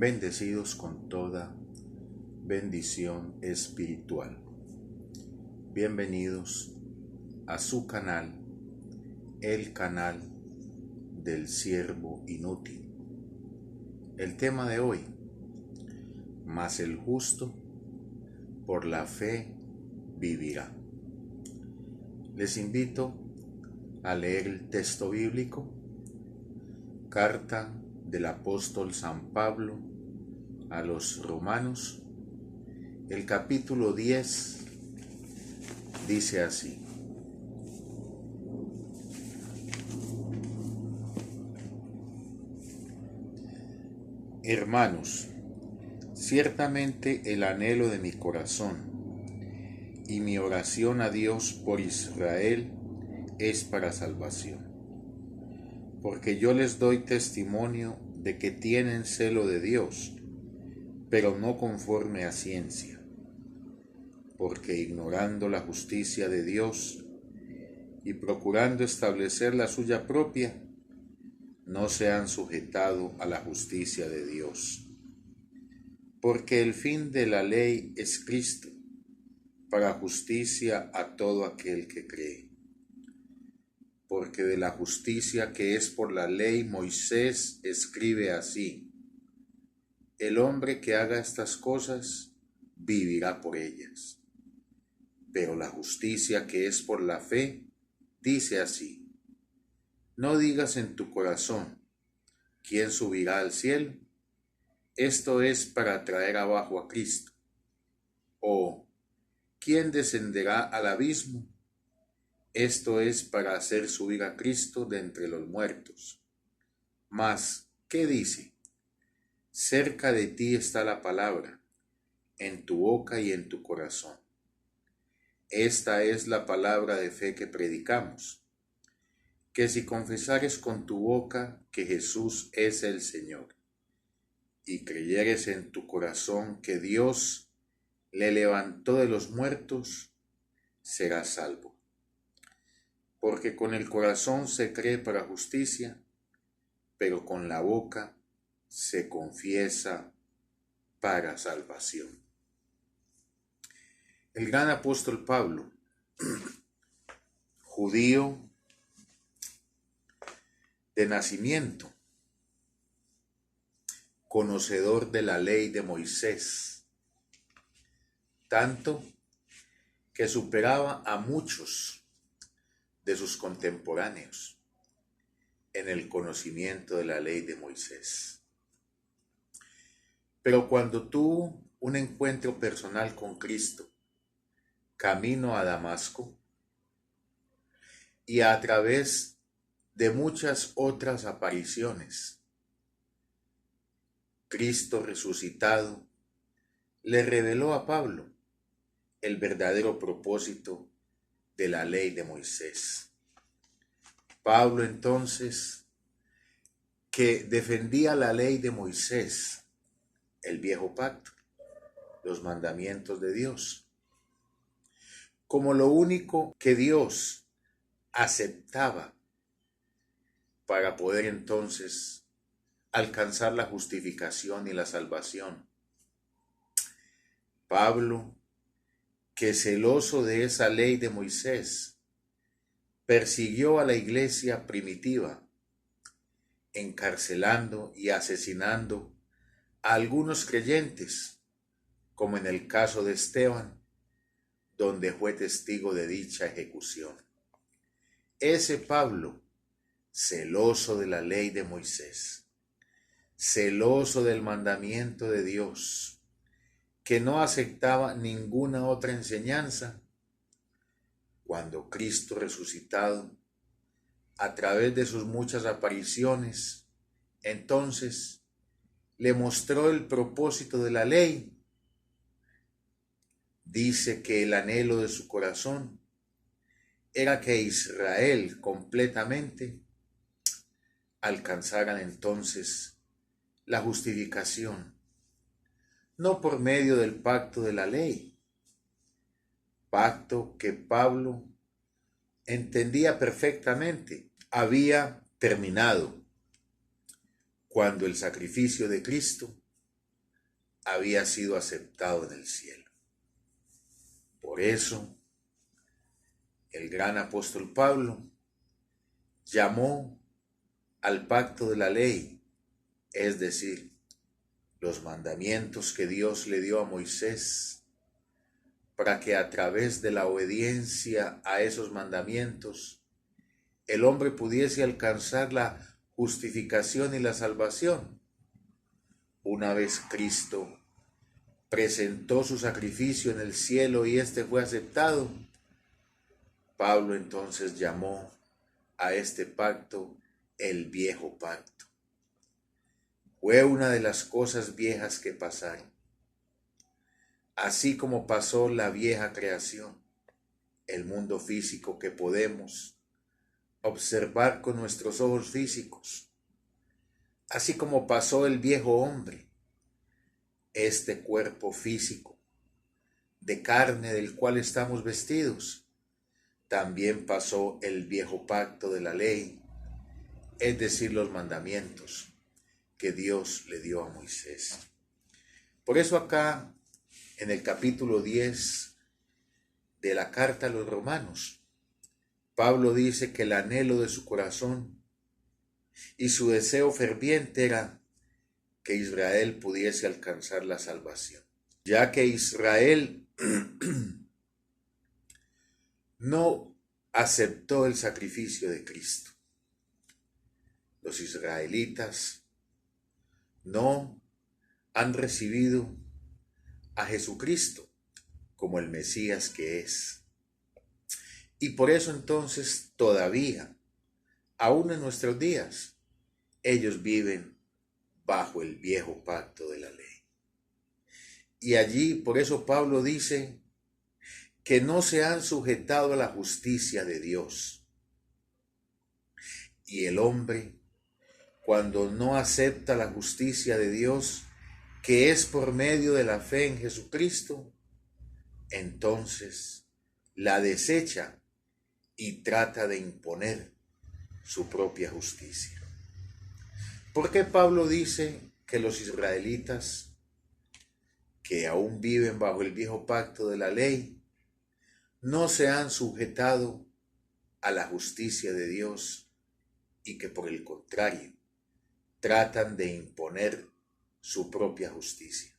bendecidos con toda bendición espiritual. Bienvenidos a su canal, el canal del siervo inútil. El tema de hoy: mas el justo por la fe vivirá. Les invito a leer el texto bíblico, carta del apóstol San Pablo a los Romanos, el capítulo 10, dice así: Hermanos, ciertamente el anhelo de mi corazón y mi oración a Dios por Israel es para salvación, porque yo les doy testimonio de que tienen celo de Dios, pero no conforme a ciencia, porque ignorando la justicia de Dios y procurando establecer la suya propia, no se han sujetado a la justicia de Dios. Porque el fin de la ley es Cristo, para justicia a todo aquel que cree. Porque de la justicia que es por la ley, Moisés escribe así: el hombre que haga estas cosas vivirá por ellas. Pero la justicia que es por la fe dice así: no digas en tu corazón, ¿quién subirá al cielo? Esto es para traer abajo a Cristo. O, ¿quién descenderá al abismo? Esto es para hacer subir a Cristo de entre los muertos. Mas, ¿qué dice? Cerca de ti está la palabra, en tu boca y en tu corazón. Esta es la palabra de fe que predicamos, que si confesares con tu boca que Jesús es el Señor, y creyeres en tu corazón que Dios le levantó de los muertos, serás salvo. Porque con el corazón se cree para justicia, pero con la boca se confiesa para salvación. El gran apóstol Pablo, judío de nacimiento, conocedor de la ley de Moisés, tanto que superaba a muchos de sus contemporáneos en el conocimiento de la ley de Moisés. Pero cuando tuvo un encuentro personal con Cristo, camino a Damasco, y a través de muchas otras apariciones, Cristo resucitado le reveló a Pablo el verdadero propósito de la ley de Moisés. Pablo entonces, que defendía la ley de Moisés, el viejo pacto, los mandamientos de Dios, como lo único que Dios aceptaba para poder entonces alcanzar la justificación y la salvación. Pablo, que celoso de esa ley de Moisés, persiguió a la iglesia primitiva, encarcelando y asesinando a algunos creyentes, como en el caso de Esteban, donde fue testigo de dicha ejecución. Ese Pablo, celoso de la ley de Moisés, celoso del mandamiento de Dios, que no aceptaba ninguna otra enseñanza, cuando Cristo resucitado, a través de sus muchas apariciones, entonces le mostró el propósito de la ley. Dice que el anhelo de su corazón era que Israel completamente alcanzaran entonces la justificación, no por medio del pacto de la ley, pacto que Pablo entendía perfectamente, había terminado cuando el sacrificio de Cristo había sido aceptado en el cielo. Por eso, el gran apóstol Pablo llamó al pacto de la ley, es decir, los mandamientos que Dios le dio a Moisés, para que a través de la obediencia a esos mandamientos, el hombre pudiese alcanzar la justificación y la salvación. Una vez Cristo presentó su sacrificio en el cielo y éste fue aceptado, Pablo entonces llamó a este pacto el viejo pacto. Fue una de las cosas viejas que pasaron. Así como pasó la vieja creación, el mundo físico que podemos observar con nuestros ojos físicos, así como pasó el viejo hombre, este cuerpo físico de carne del cual estamos vestidos, también pasó el viejo pacto de la ley, es decir, los mandamientos que Dios le dio a Moisés. Por eso acá, en el capítulo 10 de la carta a los Romanos, Pablo dice que el anhelo de su corazón y su deseo ferviente era que Israel pudiese alcanzar la salvación, ya que Israel no aceptó el sacrificio de Cristo. Los israelitas no han recibido a Jesucristo como el Mesías que es. Y por eso entonces todavía, aún en nuestros días, ellos viven bajo el viejo pacto de la ley. Y allí, por eso Pablo dice que no se han sujetado a la justicia de Dios. Y el hombre, cuando no acepta la justicia de Dios, que es por medio de la fe en Jesucristo, entonces la desecha y trata de imponer su propia justicia. ¿Por qué Pablo dice que los israelitas, que aún viven bajo el viejo pacto de la ley, no se han sujetado a la justicia de Dios y que por el contrario tratan de imponer su propia justicia?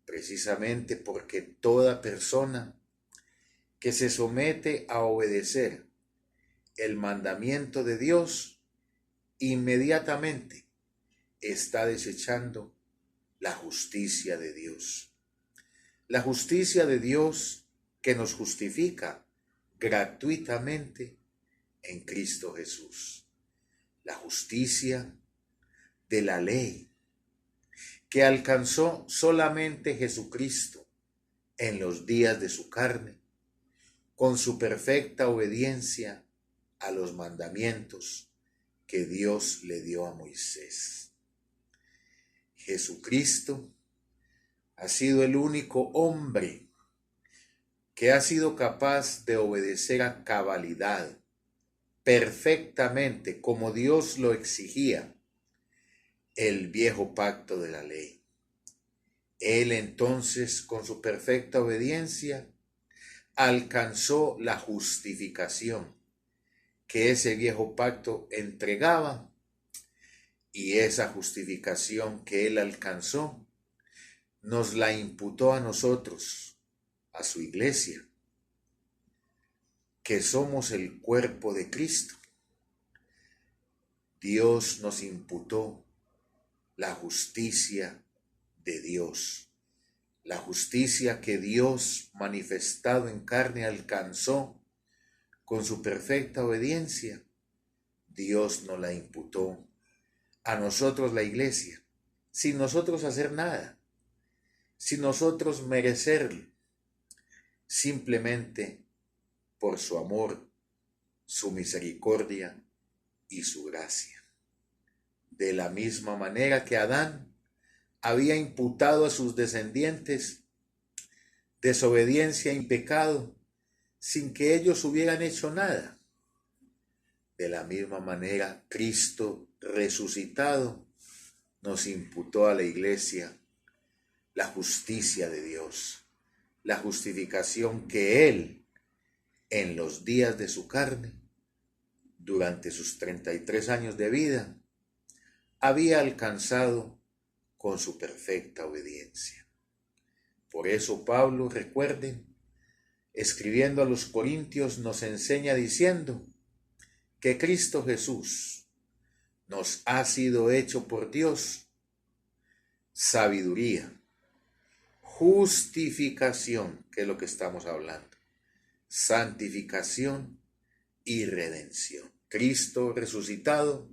Precisamente porque toda persona que se somete a obedecer el mandamiento de Dios inmediatamente está desechando la justicia de Dios. La justicia de Dios que nos justifica gratuitamente en Cristo Jesús. La justicia de la ley que alcanzó solamente Jesucristo en los días de su carne, con su perfecta obediencia a los mandamientos que Dios le dio a Moisés. Jesucristo ha sido el único hombre que ha sido capaz de obedecer a cabalidad, perfectamente, como Dios lo exigía, el viejo pacto de la ley. Él entonces, con su perfecta obediencia, alcanzó la justificación que ese viejo pacto entregaba, y esa justificación que él alcanzó nos la imputó a nosotros, a su iglesia, que somos el cuerpo de Cristo. Dios nos imputó la justicia de Dios, la justicia que Dios manifestado en carne alcanzó con su perfecta obediencia. Dios nos la imputó a nosotros, la iglesia, sin nosotros hacer nada, sin nosotros merecerlo, simplemente por su amor, su misericordia y su gracia. De la misma manera que Adán había imputado a sus descendientes desobediencia y pecado sin que ellos hubieran hecho nada, de la misma manera Cristo resucitado nos imputó a la iglesia la justicia de Dios, la justificación que Él, en los días de su carne, durante sus 33 años de vida, había alcanzado con su perfecta obediencia. Por eso Pablo, recuerden, escribiendo a los Corintios, nos enseña diciendo que Cristo Jesús nos ha sido hecho por Dios sabiduría, justificación, que es lo que estamos hablando, santificación y redención. Cristo resucitado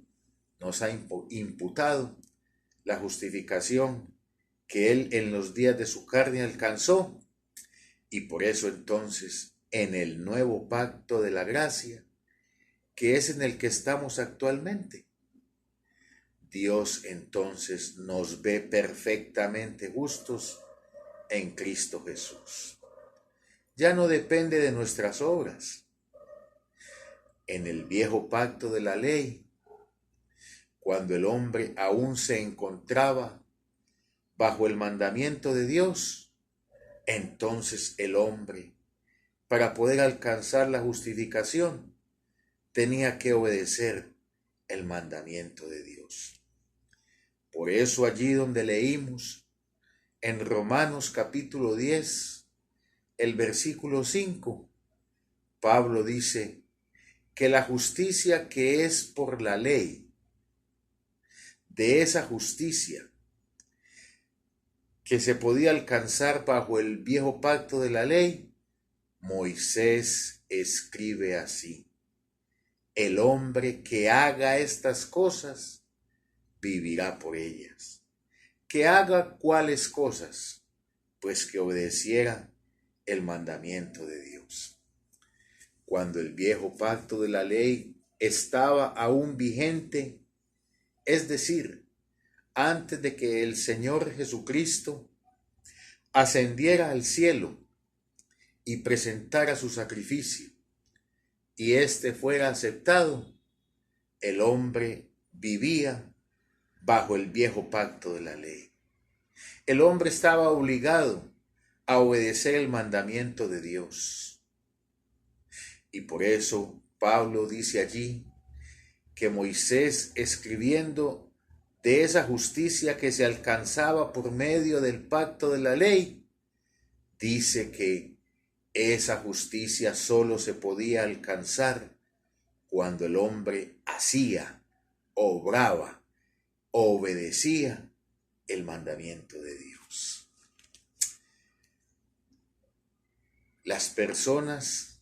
nos ha imputado la justificación que Él en los días de su carne alcanzó, y por eso entonces en el nuevo pacto de la gracia, que es en el que estamos actualmente, Dios entonces nos ve perfectamente justos en Cristo Jesús. Ya no depende de nuestras obras. En el viejo pacto de la ley, cuando el hombre aún se encontraba bajo el mandamiento de Dios, entonces el hombre, para poder alcanzar la justificación, tenía que obedecer el mandamiento de Dios. Por eso allí donde leímos en Romanos capítulo 10, el versículo 5, Pablo dice que la justicia que es por la ley, de esa justicia que se podía alcanzar bajo el viejo pacto de la ley, Moisés escribe así: el hombre que haga estas cosas vivirá por ellas. ¿Que haga cuáles cosas? Pues que obedeciera el mandamiento de Dios. Cuando el viejo pacto de la ley estaba aún vigente, es decir, antes de que el Señor Jesucristo ascendiera al cielo y presentara su sacrificio, y éste fuera aceptado, el hombre vivía bajo el viejo pacto de la ley. El hombre estaba obligado a obedecer el mandamiento de Dios. Y por eso Pablo dice allí que Moisés, escribiendo de esa justicia que se alcanzaba por medio del pacto de la ley, dice que esa justicia solo se podía alcanzar cuando el hombre hacía, obraba, obedecía el mandamiento de Dios. Las personas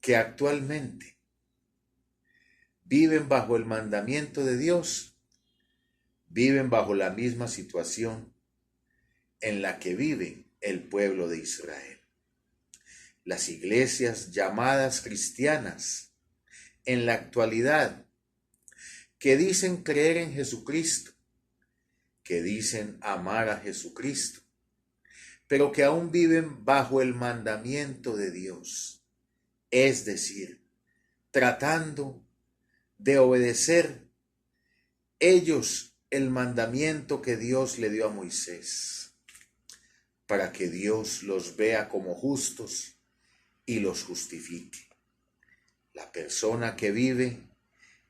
que actualmente viven bajo el mandamiento de Dios viven bajo la misma situación en la que vive el pueblo de Israel. Las iglesias llamadas cristianas en la actualidad, que dicen creer en Jesucristo, que dicen amar a Jesucristo, pero que aún viven bajo el mandamiento de Dios, es decir, tratando de obedecer ellos el mandamiento que Dios le dio a Moisés, para que Dios los vea como justos y los justifique. La persona que vive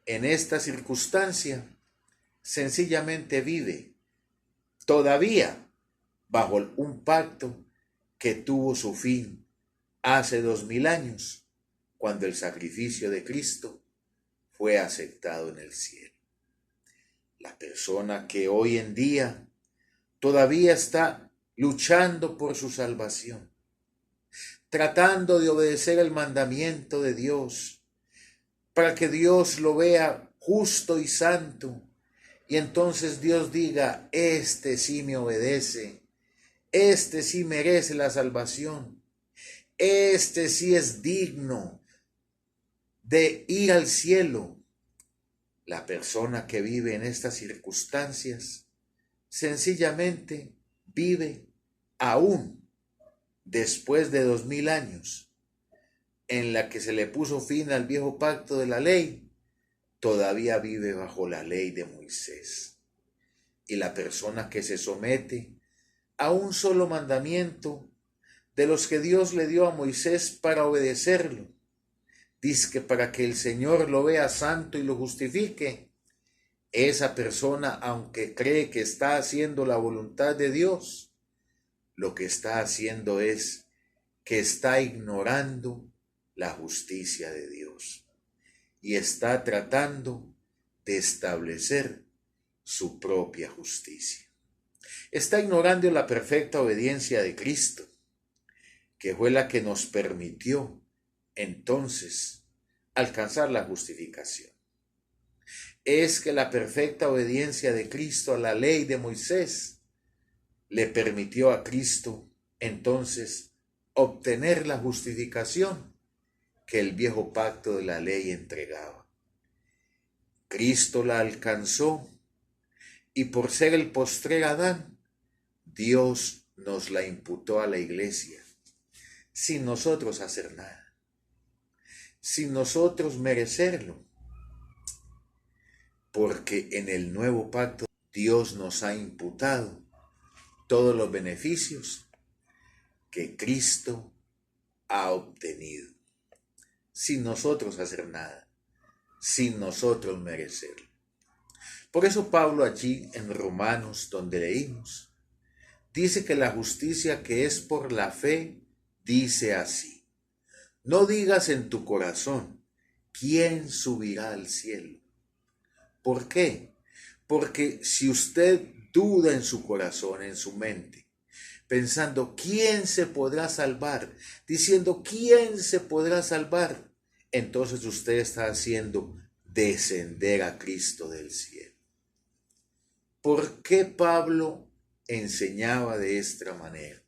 en esta circunstancia sencillamente vive todavía bajo un pacto que tuvo su fin hace 2000 años, cuando el sacrificio de Cristo fue aceptado en el cielo. La persona que hoy en día todavía está luchando por su salvación, tratando de obedecer el mandamiento de Dios, para que Dios lo vea justo y santo, y entonces Dios diga: este sí me obedece, este sí merece la salvación, este sí es digno de ir al cielo. La persona que vive en estas circunstancias sencillamente vive aún después de 2000 años en la que se le puso fin al viejo pacto de la ley, todavía vive bajo la ley de Moisés. Y la persona que se somete a un solo mandamiento de los que Dios le dio a Moisés para obedecerlo. Dice que para que el Señor lo vea santo y lo justifique, esa persona, aunque cree que está haciendo la voluntad de Dios, lo que está haciendo es que está ignorando la justicia de Dios y está tratando de establecer su propia justicia. Está ignorando la perfecta obediencia de Cristo, que fue la que nos permitió entonces alcanzar la justificación. Es que la perfecta obediencia de Cristo a la ley de Moisés le permitió a Cristo entonces obtener la justificación que el viejo pacto de la ley entregaba. Cristo la alcanzó y por ser el postrer Adán, Dios nos la imputó a la iglesia sin nosotros hacer nada, sin nosotros merecerlo, porque en el nuevo pacto Dios nos ha imputado todos los beneficios que Cristo ha obtenido, sin nosotros hacer nada, sin nosotros merecerlo. Por eso Pablo allí en Romanos, donde leímos, dice que la justicia que es por la fe dice así: no digas en tu corazón, ¿quién subirá al cielo? ¿Por qué? Porque si usted duda en su corazón, en su mente, pensando ¿quién se podrá salvar?, diciendo ¿quién se podrá salvar?, entonces usted está haciendo descender a Cristo del cielo. ¿Por qué Pablo enseñaba de esta manera?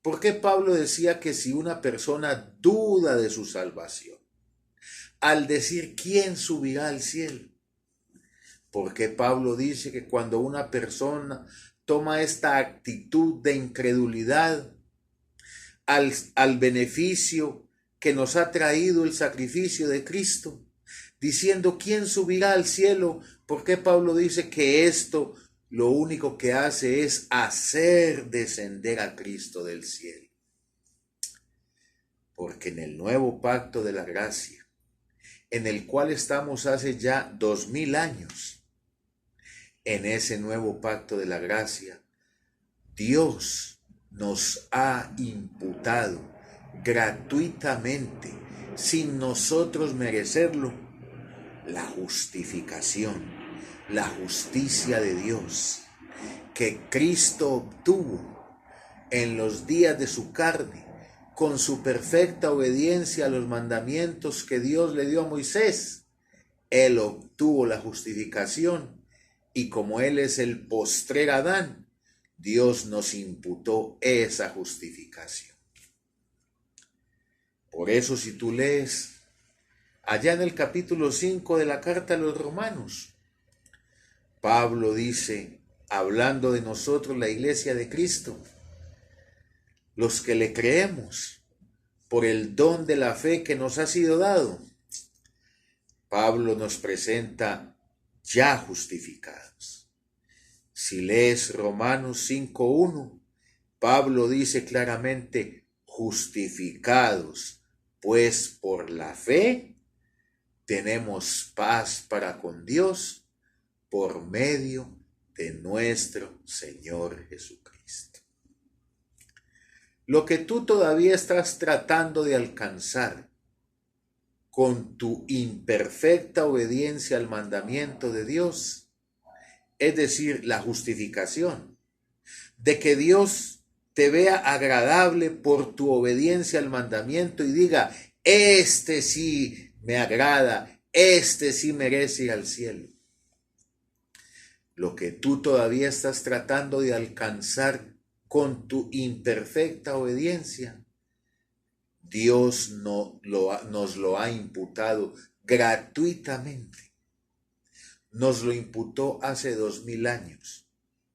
¿Por qué Pablo decía que si una persona duda de su salvación, al decir ¿quién subirá al cielo? ¿Por qué Pablo dice que cuando una persona toma esta actitud de incredulidad al beneficio que nos ha traído el sacrificio de Cristo, diciendo ¿quién subirá al cielo? ¿Por qué Pablo dice que esto lo único que hace es hacer descender a Cristo del cielo? Porque en el nuevo pacto de la gracia, en el cual estamos hace ya 2000 años, en ese nuevo pacto de la gracia, Dios nos ha imputado gratuitamente, sin nosotros merecerlo, la justificación, la justicia de Dios que Cristo obtuvo en los días de su carne, con su perfecta obediencia a los mandamientos que Dios le dio a Moisés. Él obtuvo la justificación y como Él es el postrer Adán, Dios nos imputó esa justificación. Por eso si tú lees allá en el capítulo 5 de la carta a los Romanos, Pablo dice, hablando de nosotros, la iglesia de Cristo, los que le creemos por el don de la fe que nos ha sido dado, Pablo nos presenta ya justificados. Si lees Romanos 5:1, Pablo dice claramente, justificados, pues por la fe tenemos paz para con Dios por medio de nuestro Señor Jesucristo. Lo que tú todavía estás tratando de alcanzar con tu imperfecta obediencia al mandamiento de Dios, es decir, la justificación, de que Dios te vea agradable por tu obediencia al mandamiento y diga, este sí me agrada, este sí merece ir al cielo. Lo que tú todavía estás tratando de alcanzar con tu imperfecta obediencia, Dios nos lo ha imputado gratuitamente. Nos lo imputó hace 2000 años,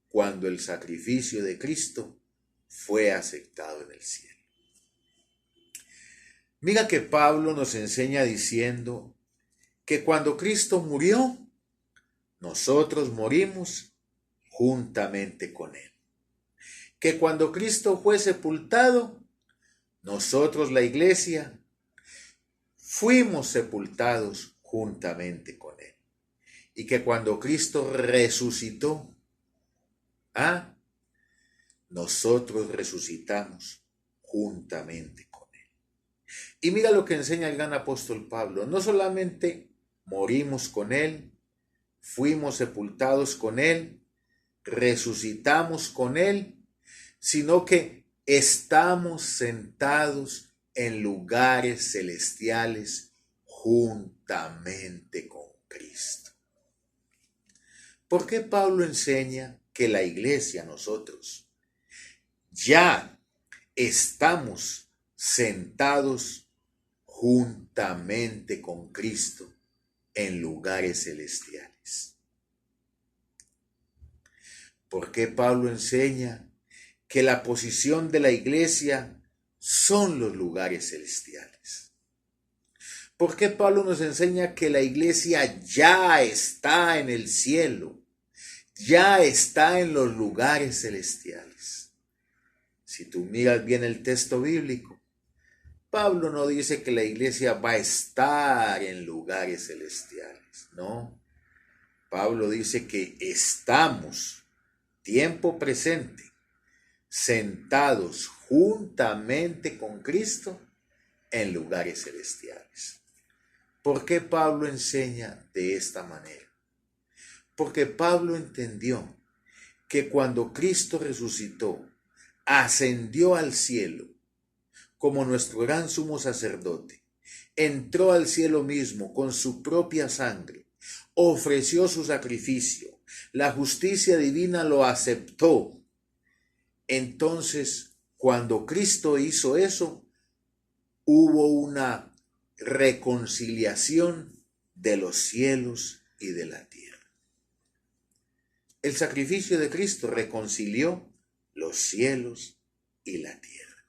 cuando el sacrificio de Cristo fue aceptado en el cielo. Mira que Pablo nos enseña diciendo que cuando Cristo murió, nosotros morimos juntamente con Él. que cuando Cristo fue sepultado, nosotros, la iglesia, fuimos sepultados juntamente con él. Y que cuando Cristo resucitó, nosotros resucitamos juntamente con él. Y mira lo que enseña el gran apóstol Pablo. No solamente morimos con él, fuimos sepultados con él, resucitamos con él, sino que estamos sentados en lugares celestiales juntamente con Cristo. ¿Por qué Pablo enseña que la iglesia, nosotros, ya estamos sentados juntamente con Cristo en lugares celestiales? ¿Por qué Pablo enseña que la posición de la iglesia son los lugares celestiales? ¿Por qué Pablo nos enseña que la iglesia ya está en el cielo, ya está en los lugares celestiales? Si tú miras bien el texto bíblico, Pablo no dice que la iglesia va a estar en lugares celestiales, no. Pablo dice que estamos, tiempo presente, sentados juntamente con Cristo en lugares celestiales. ¿Por qué Pablo enseña de esta manera? Porque Pablo entendió que cuando Cristo resucitó, ascendió al cielo como nuestro gran sumo sacerdote, entró al cielo mismo con su propia sangre, ofreció su sacrificio, la justicia divina lo aceptó. Entonces, cuando Cristo hizo eso, hubo una reconciliación de los cielos y de la tierra. El sacrificio de Cristo reconcilió los cielos y la tierra.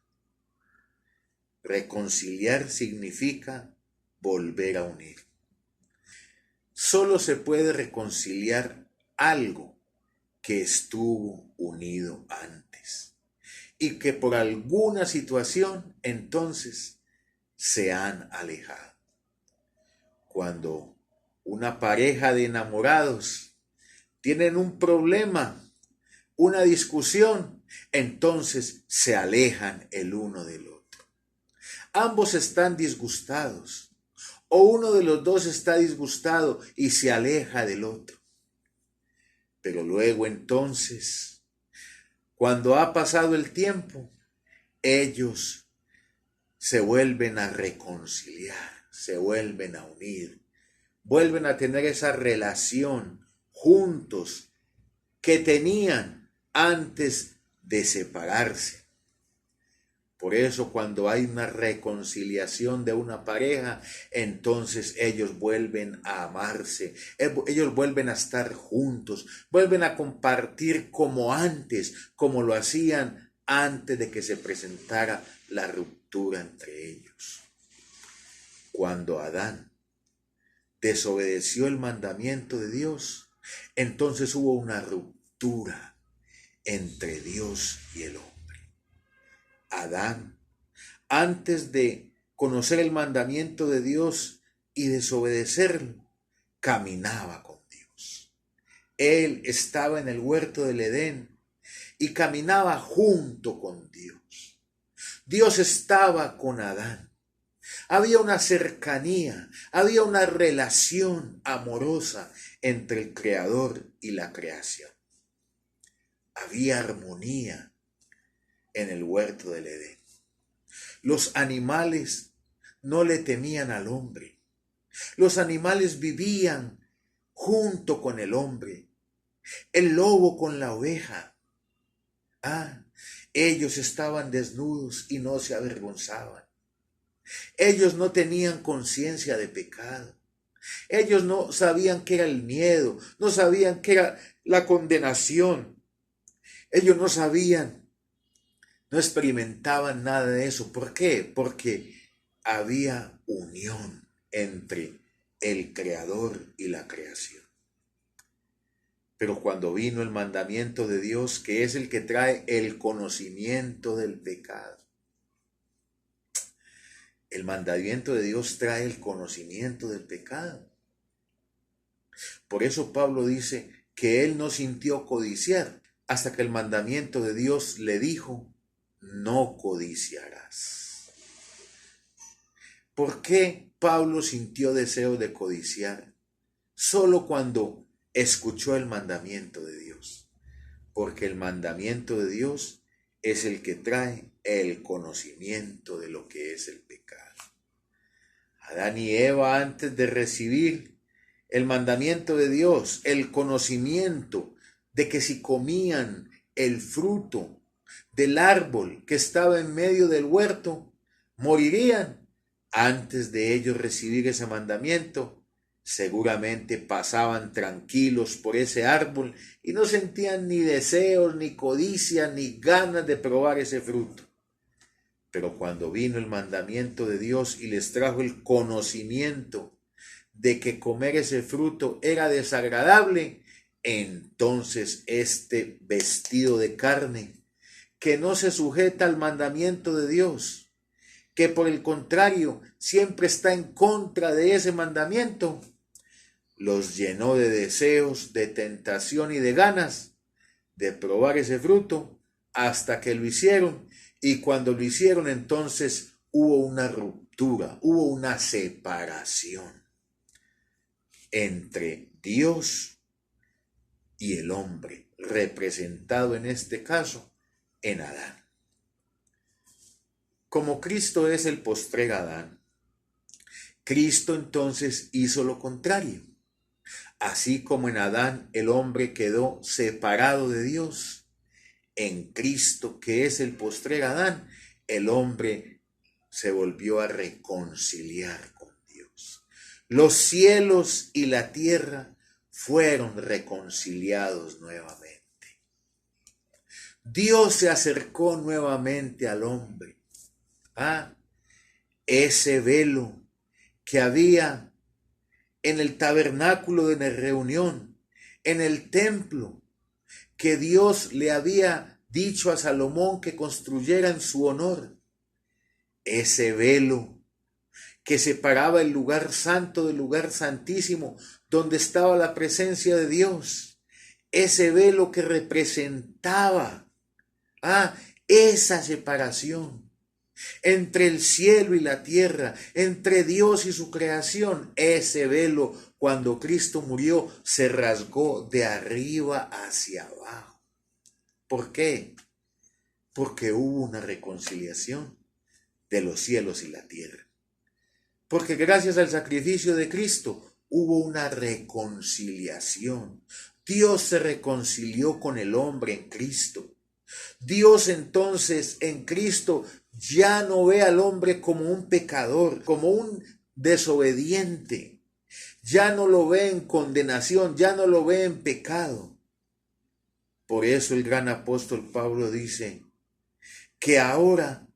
Reconciliar significa volver a unir. Solo se puede reconciliar algo que estuvo unido antes y que por alguna situación entonces se han alejado. Cuando una pareja de enamorados tienen un problema, una discusión, entonces se alejan el uno del otro. Ambos están disgustados, o uno de los dos está disgustado y se aleja del otro. Pero luego entonces, cuando ha pasado el tiempo, ellos se vuelven a reconciliar, se vuelven a unir, vuelven a tener esa relación juntos que tenían antes de separarse. Por eso cuando hay una reconciliación de una pareja, entonces ellos vuelven a amarse, ellos vuelven a estar juntos, vuelven a compartir como antes, como lo hacían antes de que se presentara la ruptura entre ellos. Cuando Adán desobedeció el mandamiento de Dios, entonces hubo una ruptura entre Dios y el hombre. Adán, antes de conocer el mandamiento de Dios y desobedecerlo, caminaba con Dios. Él estaba en el huerto del Edén y caminaba junto con Dios. Dios estaba con Adán. Había una cercanía, había una relación amorosa entre el Creador y la creación. Había armonía en el huerto del Edén. Los animales no le temían al hombre. Los animales vivían junto con el hombre. El lobo con la oveja. Ellos estaban desnudos y no se avergonzaban. Ellos no tenían conciencia de pecado. Ellos no sabían qué era el miedo, no sabían qué era la condenación. Ellos no sabían, no experimentaban nada de eso. ¿Por qué? Porque había unión entre el Creador y la creación. Pero cuando vino el mandamiento de Dios, que es el que trae el conocimiento del pecado, el mandamiento de Dios trae el conocimiento del pecado. Por eso Pablo dice que él no sintió codiciar hasta que el mandamiento de Dios le dijo, no codiciarás. ¿Por qué Pablo sintió deseo de codiciar? Solo cuando escuchó el mandamiento de Dios. Porque el mandamiento de Dios es el que trae el conocimiento de lo que es el pecado. Adán y Eva, antes de recibir el mandamiento de Dios, el conocimiento de que si comían el fruto del árbol que estaba en medio del huerto, morirían. Antes de ellos recibir ese mandamiento, seguramente pasaban tranquilos por ese árbol y no sentían ni deseos, ni codicia, ni ganas de probar ese fruto. Pero cuando vino el mandamiento de Dios y les trajo el conocimiento de que comer ese fruto era desagradable, entonces este vestido de carne, que no se sujeta al mandamiento de Dios, que por el contrario siempre está en contra de ese mandamiento, los llenó de deseos, de tentación y de ganas de probar ese fruto hasta que lo hicieron. Y cuando lo hicieron, entonces hubo una ruptura, hubo una separación entre Dios y el hombre, representado en este caso en Adán. Como Cristo es el postrer Adán, Cristo entonces hizo lo contrario. Así como en Adán el hombre quedó separado de Dios, en Cristo, que es el postrer Adán, el hombre se volvió a reconciliar con Dios. Los cielos y la tierra fueron reconciliados nuevamente. Dios se acercó nuevamente al hombre. Ese velo que había en el tabernáculo de reunión, en el templo, que Dios le había dicho a Salomón que construyera en su honor. Ese velo que separaba el lugar santo del lugar santísimo, donde estaba la presencia de Dios. Ese velo que representaba esa separación entre el cielo y la tierra, entre Dios y su creación. Ese velo, cuando Cristo murió, se rasgó de arriba hacia abajo. ¿Por qué? Porque hubo una reconciliación de los cielos y la tierra. Porque gracias al sacrificio de Cristo hubo una reconciliación. Dios se reconcilió con el hombre en Cristo. Dios entonces en Cristo ya no ve al hombre como un pecador, como un desobediente. Ya no lo ve en condenación, ya no lo ve en pecado. Por eso el gran apóstol Pablo dice que ahora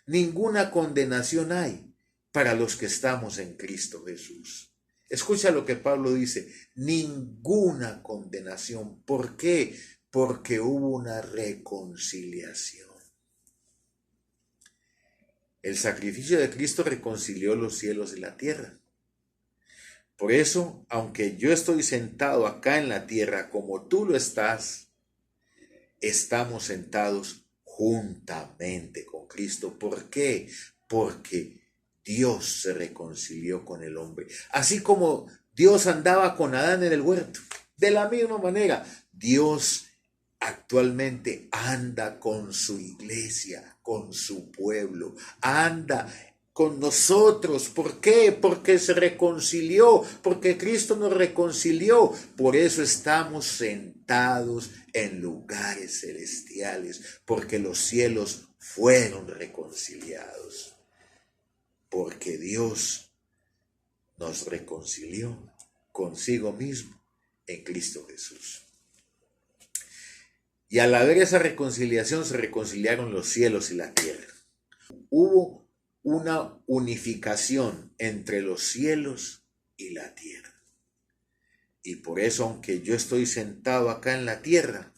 ninguna condenación hay para los que estamos en Cristo Jesús. Escucha lo que Pablo dice, ninguna condenación. ¿Por qué? Porque hubo una reconciliación. El sacrificio de Cristo reconcilió los cielos y la tierra. Por eso, aunque yo estoy sentado acá en la tierra como tú lo estás, estamos sentados juntamente con Cristo. ¿Por qué? Porque Dios se reconcilió con el hombre. Así como Dios andaba con Adán en el huerto, de la misma manera, Dios actualmente anda con su iglesia, con su pueblo, anda con nosotros. ¿Por qué? Porque se reconcilió, porque Cristo nos reconcilió. Por eso estamos sentados en lugares celestiales, porque los cielos fueron reconciliados, porque Dios nos reconcilió consigo mismo en Cristo Jesús. Y al haber esa reconciliación se reconciliaron los cielos y la tierra. Hubo una unificación entre los cielos y la tierra. Y por eso, aunque yo estoy sentado acá en la tierra,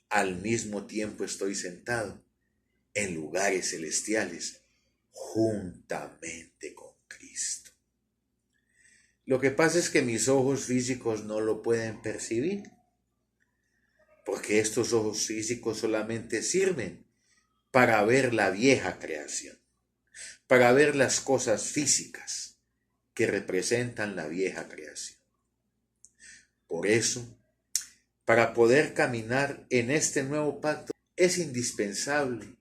al mismo tiempo estoy sentado en lugares celestiales juntamente con Cristo. Lo que pasa es que mis ojos físicos no lo pueden percibir, porque estos ojos físicos solamente sirven para ver la vieja creación, para ver las cosas físicas que representan la vieja creación. Por eso, para poder caminar en este nuevo pacto, es indispensable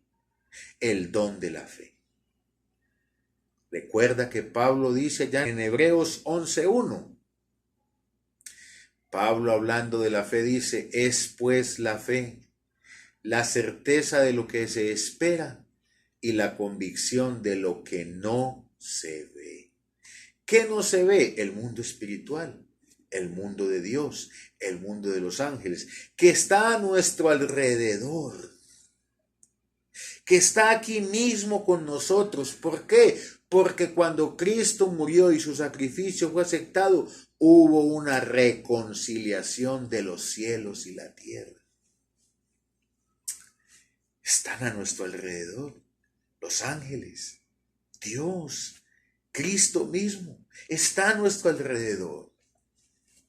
el don de la fe. Recuerda que Pablo dice ya en Hebreos 11:1. Pablo, hablando de la fe, dice: es pues la fe, la certeza de lo que se espera y la convicción de lo que no se ve. ¿Qué no se ve? El mundo espiritual, el mundo de Dios, el mundo de los ángeles, que está a nuestro alrededor, que está aquí mismo con nosotros. ¿Por qué? Porque cuando Cristo murió y su sacrificio fue aceptado, hubo una reconciliación de los cielos y la tierra. Están a nuestro alrededor los ángeles, Dios, Cristo mismo, está a nuestro alrededor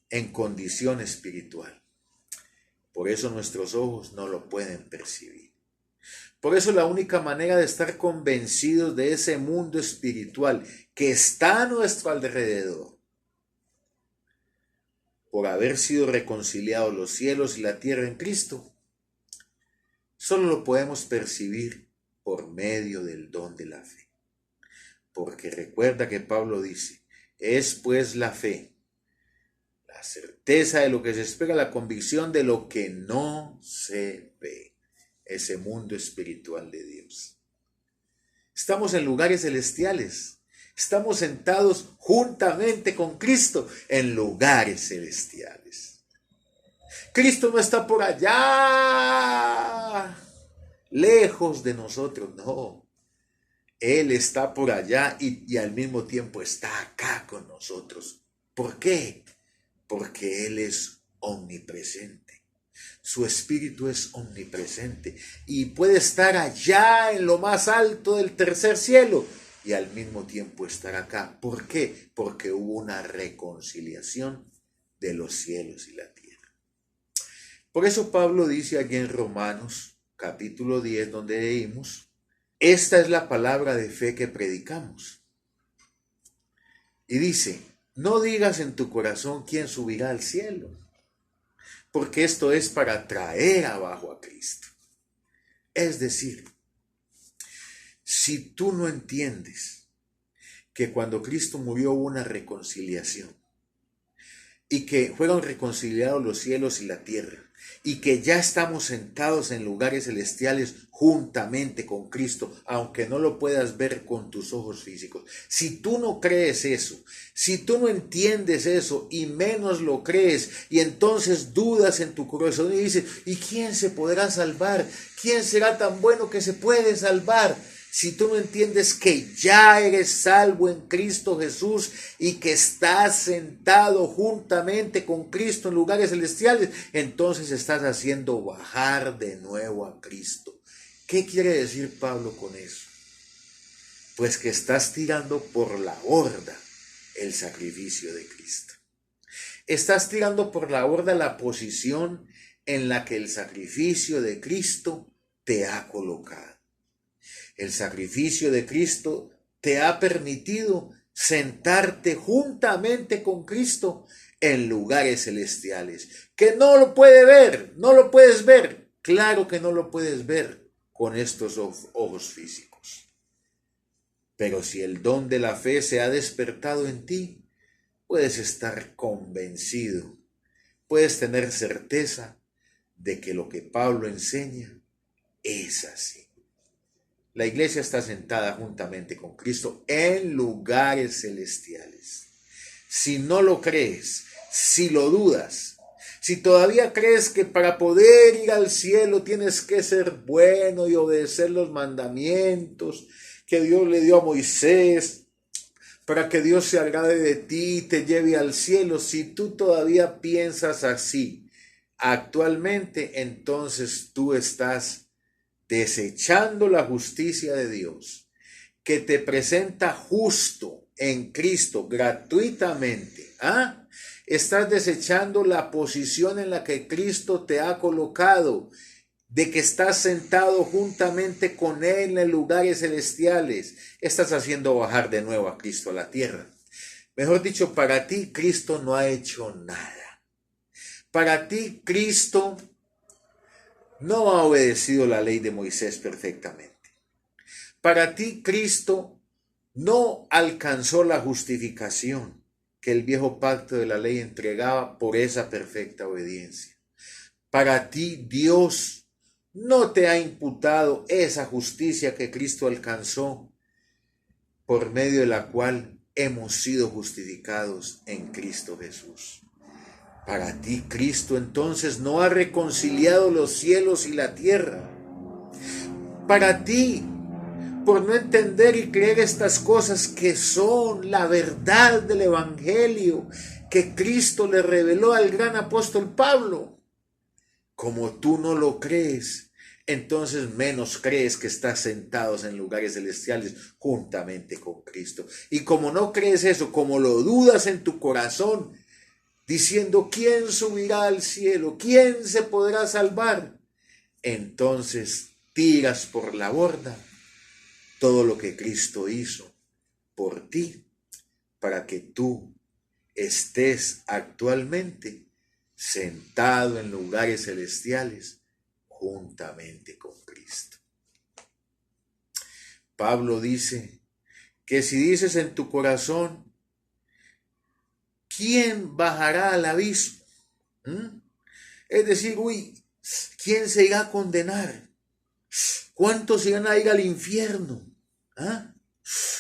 en condición espiritual. Por eso nuestros ojos no lo pueden percibir. Por eso la única manera de estar convencidos de ese mundo espiritual que está a nuestro alrededor, por haber sido reconciliados los cielos y la tierra en Cristo, solo lo podemos percibir por medio del don de la fe. Porque recuerda que Pablo dice: es pues la fe, la certeza de lo que se espera, la convicción de lo que no se ve. Ese mundo espiritual de Dios. Estamos en lugares celestiales. Estamos sentados juntamente con Cristo en lugares celestiales. Cristo no está por allá, lejos de nosotros, no. Él está por allá y al mismo tiempo está acá con nosotros. ¿Por qué? Porque Él es omnipresente. Su espíritu es omnipresente y puede estar allá en lo más alto del tercer cielo y al mismo tiempo estar acá. ¿Por qué? Porque hubo una reconciliación de los cielos y la tierra. Por eso Pablo dice aquí en Romanos capítulo 10, donde leímos: esta es la palabra de fe que predicamos. Y dice: no digas en tu corazón quién subirá al cielo, porque esto es para traer abajo a Cristo. Es decir, si tú no entiendes que cuando Cristo murió hubo una reconciliación y que fueron reconciliados los cielos y la tierra y que ya estamos sentados en lugares celestiales juntamente con Cristo, aunque no lo puedas ver con tus ojos físicos. Si tú no crees eso, si tú no entiendes eso y menos lo crees, y entonces dudas en tu corazón y dices: ¿y quién se podrá salvar? ¿Quién será tan bueno que se puede salvar? Si tú no entiendes que ya eres salvo en Cristo Jesús y que estás sentado juntamente con Cristo en lugares celestiales, entonces estás haciendo bajar de nuevo a Cristo. ¿Qué quiere decir Pablo con eso? Pues que estás tirando por la borda el sacrificio de Cristo. Estás tirando por la borda la posición en la que el sacrificio de Cristo te ha colocado. El sacrificio de Cristo te ha permitido sentarte juntamente con Cristo en lugares celestiales, que no lo puede ver, no lo puedes ver. Claro que no lo puedes ver con estos ojos físicos. Pero si el don de la fe se ha despertado en ti, puedes estar convencido, puedes tener certeza de que lo que Pablo enseña es así. La iglesia está sentada juntamente con Cristo en lugares celestiales. Si no lo crees, si lo dudas, si todavía crees que para poder ir al cielo tienes que ser bueno y obedecer los mandamientos que Dios le dio a Moisés para que Dios se agrade de ti y te lleve al cielo. Si tú todavía piensas así actualmente, entonces tú estás desechando la justicia de Dios, que te presenta justo en Cristo gratuitamente. Estás desechando la posición en la que Cristo te ha colocado, de que estás sentado juntamente con Él en lugares celestiales. Estás haciendo bajar de nuevo a Cristo a la tierra. Mejor dicho, para ti Cristo no ha hecho nada. Para ti Cristo no ha obedecido la ley de Moisés perfectamente. Para ti Cristo no alcanzó la justificación que el viejo pacto de la ley entregaba por esa perfecta obediencia. Para ti Dios no te ha imputado esa justicia que Cristo alcanzó, por medio de la cual hemos sido justificados en Cristo Jesús. Para ti Cristo entonces no ha reconciliado los cielos y la tierra. Para ti, por no entender y creer estas cosas que son la verdad del Evangelio que Cristo le reveló al gran apóstol Pablo, como tú no lo crees, entonces menos crees que estás sentados en lugares celestiales juntamente con Cristo. Y como no crees eso, como lo dudas en tu corazón, diciendo, ¿quién subirá al cielo? ¿Quién se podrá salvar? Entonces tiras por la borda todo lo que Cristo hizo por ti, para que tú estés actualmente sentado en lugares celestiales juntamente con Cristo. Pablo dice que si dices en tu corazón, ¿quién bajará al abismo? Es decir, ¿quién se irá a condenar? ¿Cuántos irán a ir al infierno?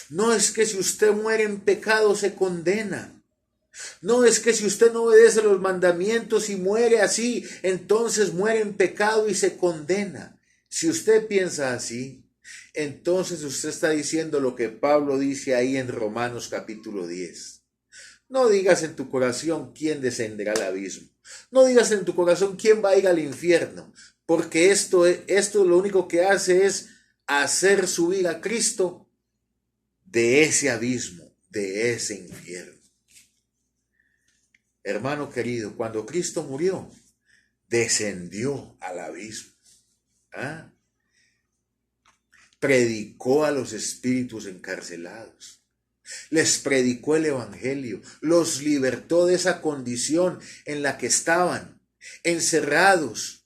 No es que si usted muere en pecado se condena. No es que si usted no obedece los mandamientos y muere así, entonces muere en pecado y se condena. Si usted piensa así, entonces usted está diciendo lo que Pablo dice ahí en Romanos capítulo 10. No digas en tu corazón quién descenderá al abismo. No digas en tu corazón quién va a ir al infierno, porque esto lo único que hace es hacer subir a Cristo de ese abismo, de ese infierno. Hermano querido, cuando Cristo murió, descendió al abismo. Predicó a los espíritus encarcelados. Les predicó el evangelio. Los libertó de esa condición en la que estaban, encerrados,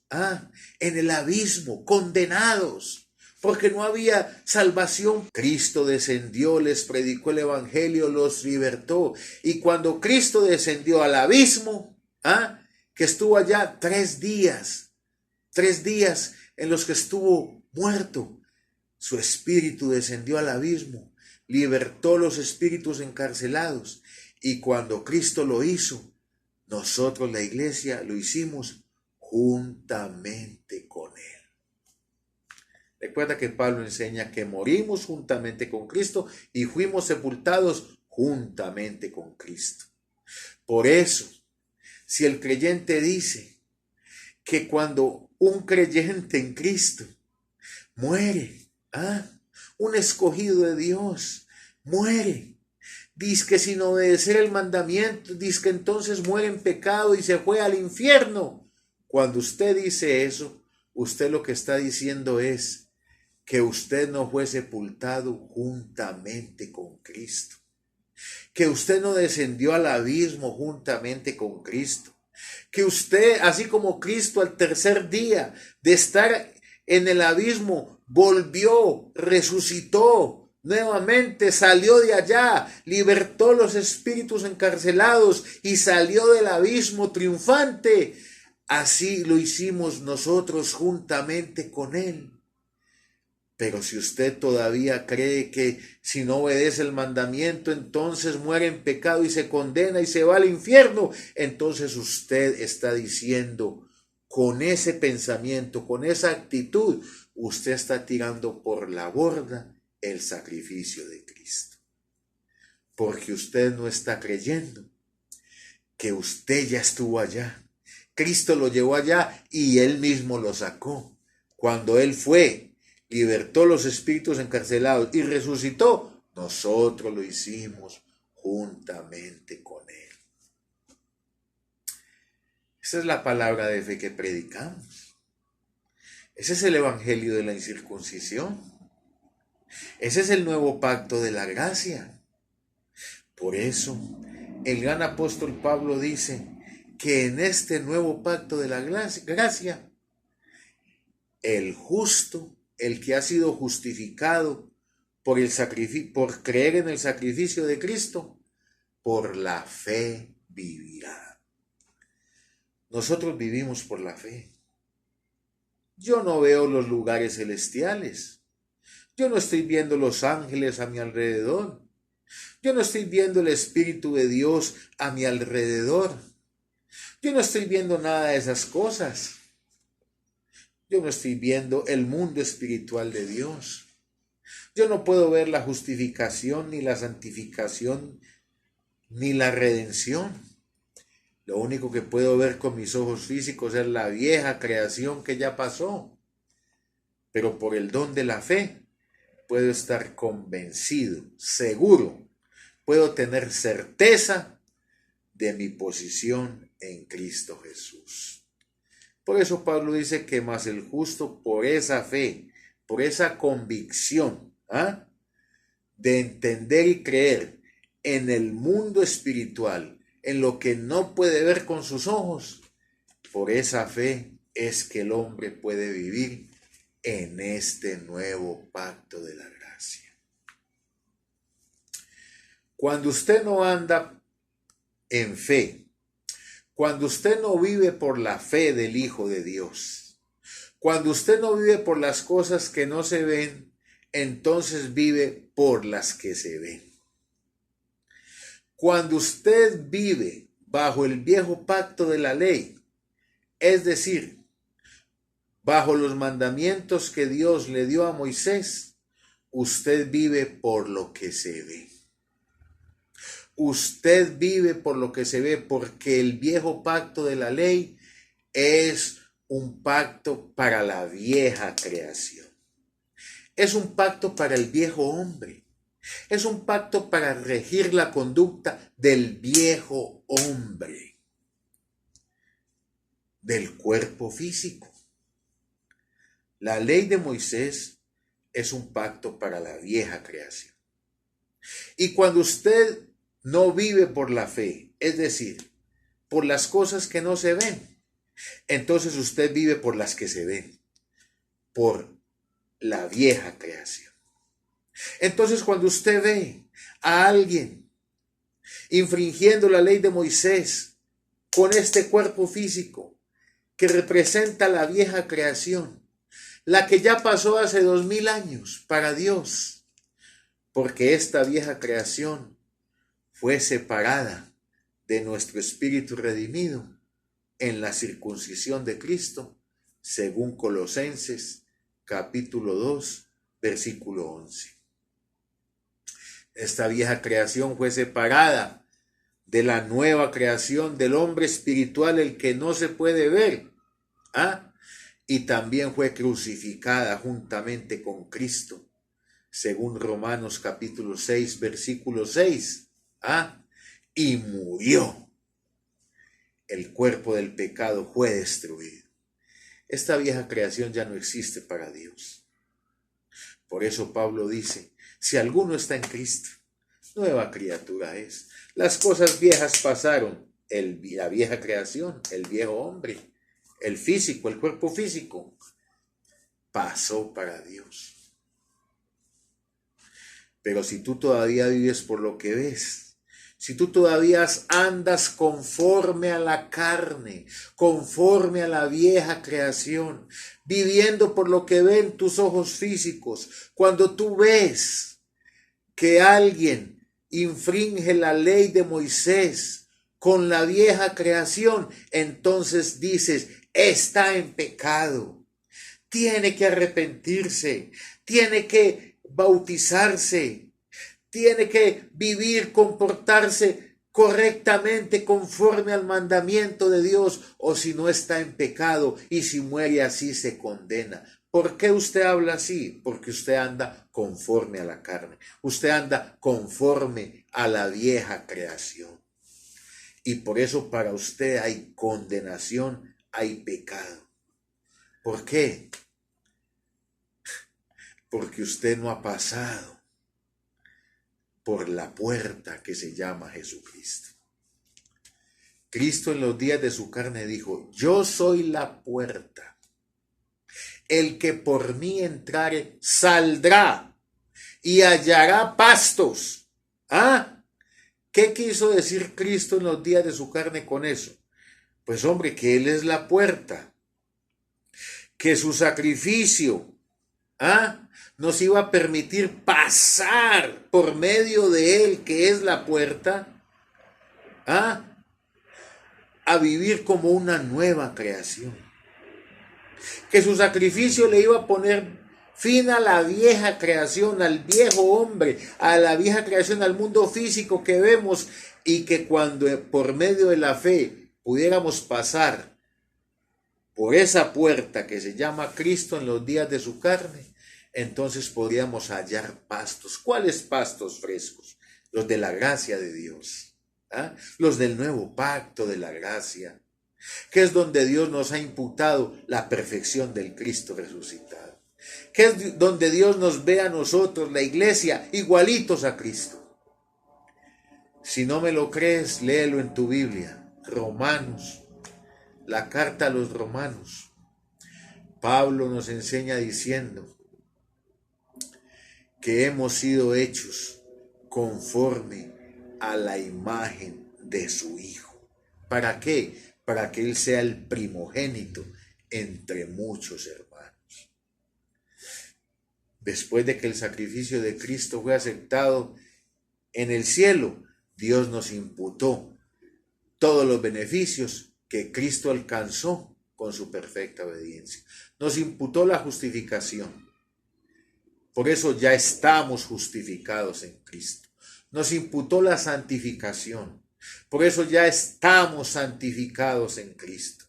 en el abismo, condenados, porque no había salvación. Cristo descendió, les predicó el evangelio, los libertó. Y cuando Cristo descendió al abismo, que estuvo allá 3 días en los que estuvo muerto, su espíritu descendió al abismo, libertó los espíritus encarcelados. Y cuando Cristo lo hizo, nosotros, la iglesia, lo hicimos juntamente con Él. Recuerda que Pablo enseña que morimos juntamente con Cristo y fuimos sepultados juntamente con Cristo. Por eso, si el creyente dice que cuando un creyente en Cristo muere, un escogido de Dios muere, dice que sin obedecer el mandamiento, dice que entonces muere en pecado y se fue al infierno. Cuando usted dice eso, usted lo que está diciendo es que usted no fue sepultado juntamente con Cristo, que usted no descendió al abismo juntamente con Cristo, que usted, así como Cristo al tercer día de estar en el abismo, volvió, resucitó, nuevamente salió de allá, libertó los espíritus encarcelados y salió del abismo triunfante. Así lo hicimos nosotros juntamente con Él. Pero si usted todavía cree que si no obedece el mandamiento, entonces muere en pecado y se condena y se va al infierno, entonces usted está diciendo, con ese pensamiento, con esa actitud, usted está tirando por la borda el sacrificio de Cristo. porque usted no está creyendo que usted ya estuvo allá. Cristo lo llevó allá y él mismo lo sacó. Cuando él fue, libertó los espíritus encarcelados y resucitó, nosotros lo hicimos juntamente con él. Esa es la palabra de fe que predicamos. Ese es el evangelio de la incircuncisión. Ese es el nuevo pacto de la gracia. Por eso, el gran apóstol Pablo dice que en este nuevo pacto de la gracia, el justo, el que ha sido justificado por creer en el sacrificio de Cristo, por la fe vivirá. Nosotros vivimos por la fe. Yo no veo los lugares celestiales. Yo no estoy viendo los ángeles a mi alrededor. Yo no estoy viendo el Espíritu de Dios a mi alrededor. Yo no estoy viendo nada de esas cosas. Yo no estoy viendo el mundo espiritual de Dios. Yo no puedo ver la justificación, ni la santificación, ni la redención. Lo único que puedo ver con mis ojos físicos es la vieja creación que ya pasó. Pero por el don de la fe puedo estar convencido, seguro, puedo tener certeza de mi posición en Cristo Jesús. Por eso Pablo dice que más el justo por esa fe, por esa convicción de entender y creer en el mundo espiritual, en lo que no puede ver con sus ojos, por esa fe es que el hombre puede vivir en este nuevo pacto de la gracia. Cuando usted no anda en fe, cuando usted no vive por la fe del Hijo de Dios, cuando usted no vive por las cosas que no se ven, entonces vive por las que se ven. Cuando usted vive bajo el viejo pacto de la ley, es decir, bajo los mandamientos que Dios le dio a Moisés, usted vive por lo que se ve. Usted vive por lo que se ve, porque el viejo pacto de la ley es un pacto para la vieja creación. Es un pacto para el viejo hombre. Es un pacto para regir la conducta del viejo hombre, del cuerpo físico. La ley de Moisés es un pacto para la vieja creación. Y cuando usted no vive por la fe, es decir, por las cosas que no se ven, entonces usted vive por las que se ven, por la vieja creación. Entonces cuando usted ve a alguien infringiendo la ley de Moisés con este cuerpo físico que representa la vieja creación, la que ya pasó hace 2000 años para Dios, porque esta vieja creación fue separada de nuestro espíritu redimido en la circuncisión de Cristo, según Colosenses capítulo 2, versículo 11. Esta vieja creación fue separada de la nueva creación del hombre espiritual, el que no se puede ver, y también fue crucificada juntamente con Cristo, según Romanos capítulo 6, versículo 6, y murió. El cuerpo del pecado fue destruido. Esta vieja creación ya no existe para Dios. Por eso Pablo dice, si alguno está en Cristo, nueva criatura es. Las cosas viejas pasaron, la vieja creación, el viejo hombre, el físico, el cuerpo físico, pasó para Dios. Pero si tú todavía vives por lo que ves, si tú todavía andas conforme a la carne, conforme a la vieja creación, viviendo por lo que ven tus ojos físicos, cuando tú ves que alguien infringe la ley de Moisés con la vieja creación, entonces dices, está en pecado, tiene que arrepentirse, tiene que bautizarse, tiene que vivir, comportarse correctamente conforme al mandamiento de Dios, o si no está en pecado y si muere así se condena. ¿Por qué usted habla así? Porque usted anda conforme a la carne, usted anda conforme a la vieja creación. Y por eso para usted hay condenación, hay pecado. ¿Por qué? Porque usted no ha pasado por la puerta que se llama Jesucristo. Cristo en los días de su carne dijo: yo soy la puerta. El que por mí entrare saldrá y hallará pastos. ¿Ah? ¿Qué quiso decir Cristo en los días de su carne con eso? Pues hombre, que Él es la puerta, que su sacrificio nos iba a permitir pasar por medio de Él, que es la puerta, a vivir como una nueva creación. Que su sacrificio le iba a poner fin a la vieja creación, al viejo hombre, a la vieja creación, al mundo físico que vemos, y que cuando por medio de la fe pudiéramos pasar por esa puerta que se llama Cristo en los días de su carne, entonces podríamos hallar pastos. ¿Cuáles pastos frescos? Los de la gracia de Dios, los del nuevo pacto de la gracia, que es donde Dios nos ha imputado la perfección del Cristo resucitado, que es donde Dios nos ve a nosotros, la iglesia, igualitos a Cristo. Si no me lo crees, léelo en tu Biblia. Romanos, la carta a los Romanos. Pablo nos enseña diciendo que hemos sido hechos conforme a la imagen de su Hijo. ¿Para qué? Para que Él sea el primogénito entre muchos hermanos. Después de que el sacrificio de Cristo fue aceptado en el cielo, Dios nos imputó todos los beneficios que Cristo alcanzó con su perfecta obediencia. Nos imputó la justificación. Por eso ya estamos justificados en Cristo. Nos imputó la santificación. Por eso ya estamos santificados en Cristo.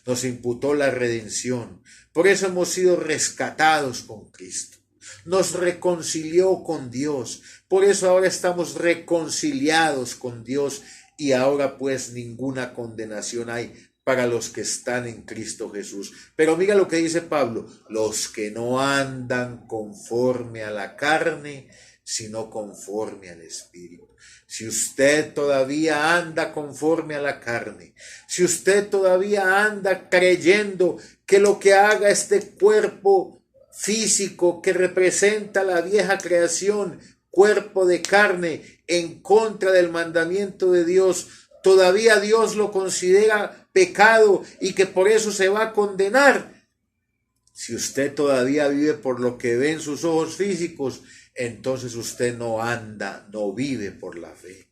Nos imputó la redención. Por eso hemos sido rescatados con Cristo. Nos reconcilió con Dios. Por eso ahora estamos reconciliados con Dios. Y ahora pues ninguna condenación hay para los que están en Cristo Jesús. Pero mira lo que dice Pablo: los que no andan conforme a la carne, sino conforme al Espíritu. Si usted todavía anda conforme a la carne, si usted todavía anda creyendo que lo que haga este cuerpo físico que representa la vieja creación, cuerpo de carne, en contra del mandamiento de Dios, todavía Dios lo considera pecado y que por eso se va a condenar. Si usted todavía vive por lo que ve en sus ojos físicos, entonces usted no anda, no vive por la fe.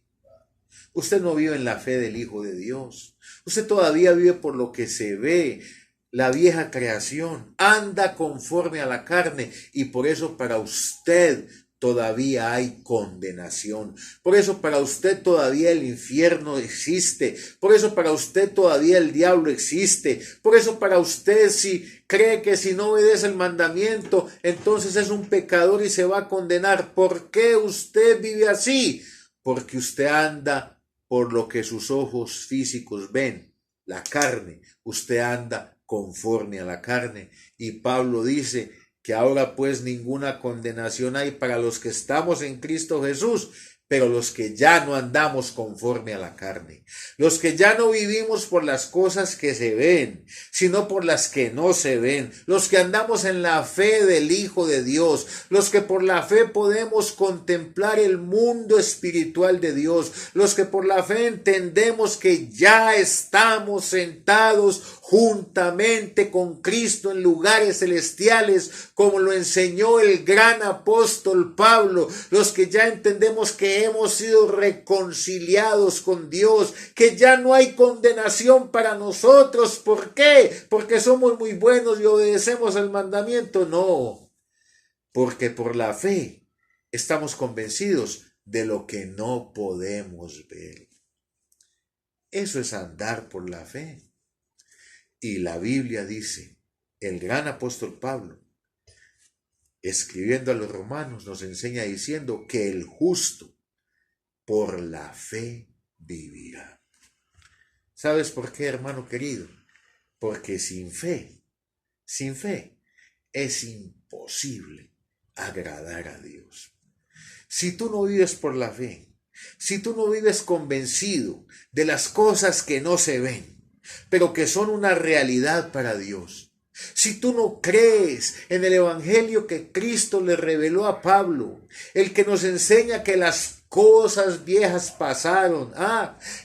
Usted no vive en la fe del Hijo de Dios. Usted todavía vive por lo que se ve, la vieja creación. Anda conforme a la carne y por eso para usted todavía hay condenación. Por eso para usted todavía el infierno existe. Por eso para usted todavía el diablo existe. Por eso para usted, si cree que si no obedece el mandamiento, entonces es un pecador y se va a condenar. ¿Por qué usted vive así? Porque usted anda por lo que sus ojos físicos ven, la carne. Usted anda conforme a la carne. Y Pablo dice que ahora pues ninguna condenación hay para los que estamos en Cristo Jesús, pero los que ya no andamos conforme a la carne, los que ya no vivimos por las cosas que se ven, sino por las que no se ven, los que andamos en la fe del Hijo de Dios, los que por la fe podemos contemplar el mundo espiritual de Dios, los que por la fe entendemos que ya estamos sentados juntamente con Cristo en lugares celestiales, como lo enseñó el gran apóstol Pablo, los que ya entendemos que hemos sido reconciliados con Dios, que ya no hay condenación para nosotros. ¿Por qué? Porque somos muy buenos y obedecemos el mandamiento. No, porque por la fe estamos convencidos de lo que no podemos ver. Eso es andar por la fe. Y la Biblia dice, el gran apóstol Pablo, escribiendo a los romanos, nos enseña diciendo que el justo por la fe vivirá. ¿Sabes por qué, hermano querido? Porque sin fe, es imposible agradar a Dios. Si tú no vives por la fe, si tú no vives convencido de las cosas que no se ven, pero que son una realidad para Dios, si tú no crees en el evangelio que Cristo le reveló a Pablo, el que nos enseña que las cosas viejas pasaron,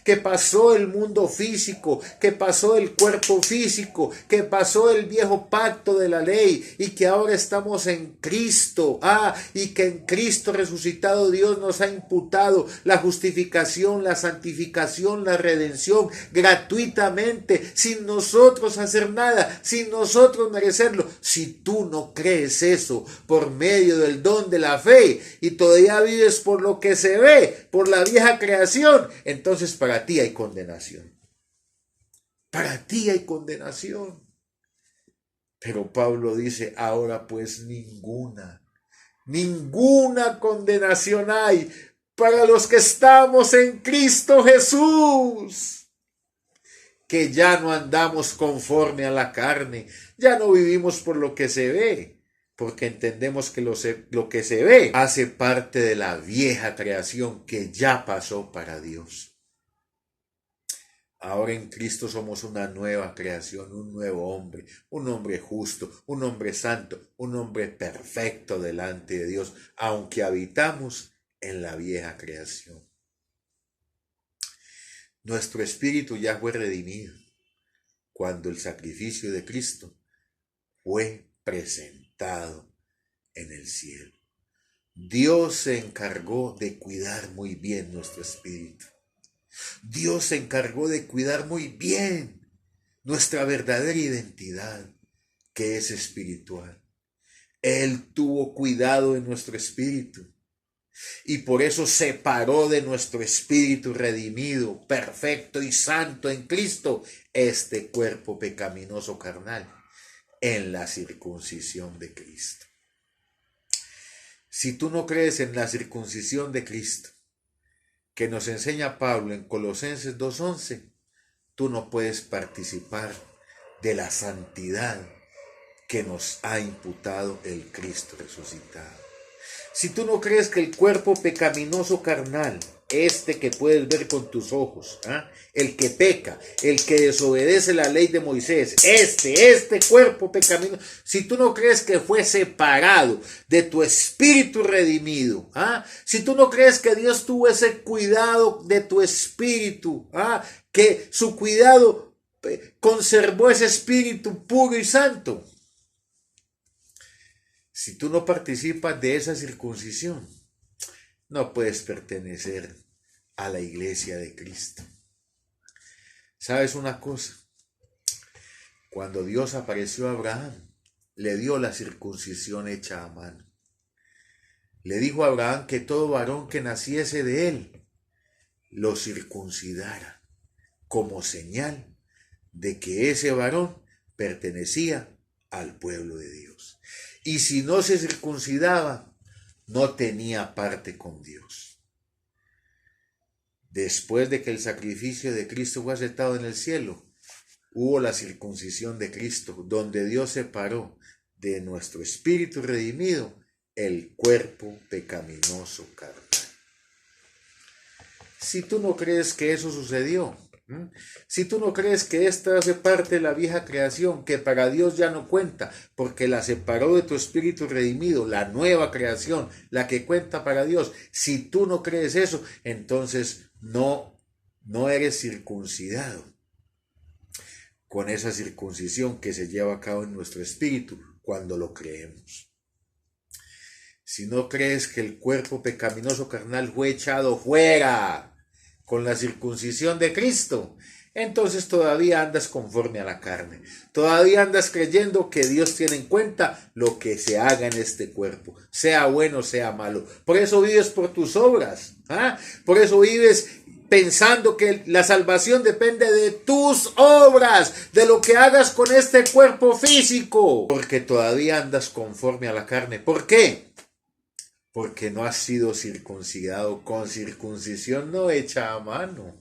que pasó el mundo físico, que pasó el cuerpo físico, que pasó el viejo pacto de la ley y que ahora estamos en Cristo, y que en Cristo resucitado Dios nos ha imputado la justificación, la santificación, la redención gratuitamente, sin nosotros hacer nada, sin nosotros merecerlo. Si tú no crees eso por medio del don de la fe y todavía vives por lo que se ve, por la vieja creación, entonces para ti hay condenación. Para ti hay condenación. Pero Pablo dice, ahora pues ninguna condenación hay para los que estamos en Cristo Jesús, que ya no andamos conforme a la carne, ya no vivimos por lo que se ve, porque entendemos que lo que se ve hace parte de la vieja creación que ya pasó para Dios. Ahora en Cristo somos una nueva creación, un nuevo hombre, un hombre justo, un hombre santo, un hombre perfecto delante de Dios, aunque habitamos en la vieja creación. Nuestro espíritu ya fue redimido cuando el sacrificio de Cristo fue presentado en el cielo. Dios se encargó de cuidar muy bien nuestro espíritu. Dios se encargó de cuidar muy bien nuestra verdadera identidad, que es espiritual. Él tuvo cuidado de nuestro espíritu y por eso separó de nuestro espíritu redimido, perfecto y santo en Cristo, este cuerpo pecaminoso carnal en la circuncisión de Cristo. Si tú no crees en la circuncisión de Cristo, que nos enseña Pablo en Colosenses 2:11, tú no puedes participar de la santidad que nos ha imputado el Cristo resucitado. Si tú no crees que el cuerpo pecaminoso carnal, este que puedes ver con tus ojos, el que peca, el que desobedece la ley de Moisés, este cuerpo pecaminoso, si tú no crees que fue separado de tu espíritu redimido, si tú no crees que Dios tuvo ese cuidado de tu espíritu, que su cuidado conservó ese espíritu puro y santo, si tú no participas de esa circuncisión, no puedes pertenecer a la iglesia de Cristo. ¿Sabes una cosa? Cuando Dios apareció a Abraham, le dio la circuncisión hecha a mano. Le dijo a Abraham que todo varón que naciese de él lo circuncidara, como señal de que ese varón pertenecía al pueblo de Dios. Y si no se circuncidaba, no tenía parte con Dios. Después de que el sacrificio de Cristo fue aceptado en el cielo, hubo la circuncisión de Cristo, donde Dios separó de nuestro espíritu redimido el cuerpo pecaminoso carnal. Si tú no crees que eso sucedió, si tú no crees que esta hace parte de la vieja creación, que para Dios ya no cuenta, porque la separó de tu espíritu redimido, la nueva creación, la que cuenta para Dios, si tú no crees eso, entonces no eres circuncidado con esa circuncisión que se lleva a cabo en nuestro espíritu cuando lo creemos. Si no crees que el cuerpo pecaminoso carnal fue echado fuera con la circuncisión de Cristo, entonces todavía andas conforme a la carne. Todavía andas creyendo que Dios tiene en cuenta lo que se haga en este cuerpo, sea bueno, sea malo. Por eso vives por tus obras. Por eso vives pensando que la salvación depende de tus obras, de lo que hagas con este cuerpo físico. Porque todavía andas conforme a la carne. ¿Por qué? Porque no has sido circuncidado con circuncisión no hecha a mano.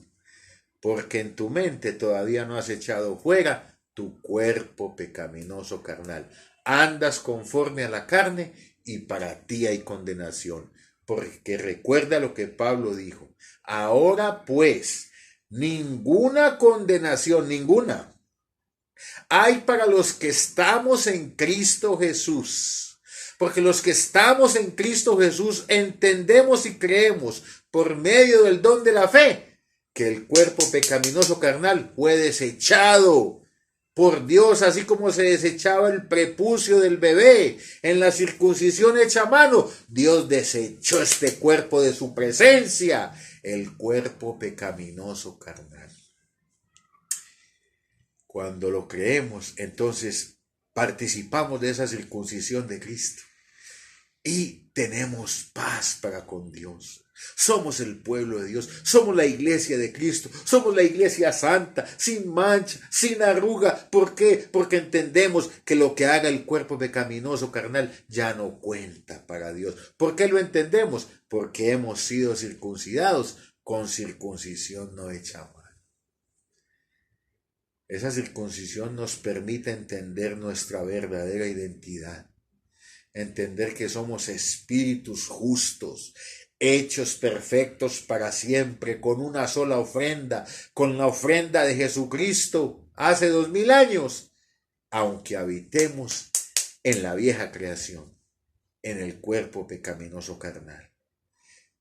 Porque en tu mente todavía no has echado fuera tu cuerpo pecaminoso carnal. Andas conforme a la carne y para ti hay condenación. Porque recuerda lo que Pablo dijo. Ahora pues, ninguna condenación, ninguna, hay para los que estamos en Cristo Jesús. Porque los que estamos en Cristo Jesús entendemos y creemos por medio del don de la fe que el cuerpo pecaminoso carnal fue desechado por Dios, así como se desechaba el prepucio del bebé en la circuncisión hecha a mano. Dios desechó este cuerpo de su presencia, el cuerpo pecaminoso carnal. Cuando lo creemos, entonces participamos de esa circuncisión de Cristo y tenemos paz para con Dios. Somos el pueblo de Dios, somos la iglesia de Cristo, somos la iglesia santa, sin mancha, sin arruga. ¿Por qué? Porque entendemos que lo que haga el cuerpo pecaminoso carnal ya no cuenta para Dios. ¿Por qué lo entendemos? Porque hemos sido circuncidados con circuncisión no hecha a mano. Esa circuncisión nos permite entender nuestra verdadera identidad, entender que somos espíritus justos, hechos perfectos para siempre, con una sola ofrenda, con la ofrenda de Jesucristo hace 2000 años, aunque habitemos en la vieja creación, en el cuerpo pecaminoso carnal.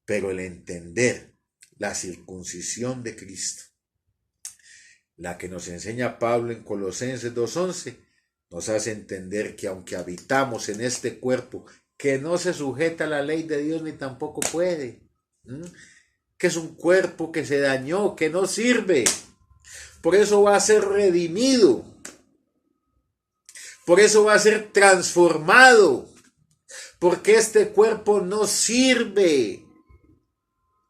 Pero el entender la circuncisión de Cristo, la que nos enseña Pablo en Colosenses 2:11, nos hace entender que aunque habitamos en este cuerpo que no se sujeta a la ley de Dios ni tampoco puede, que es un cuerpo que se dañó, que no sirve, por eso va a ser redimido, por eso va a ser transformado, porque este cuerpo no sirve,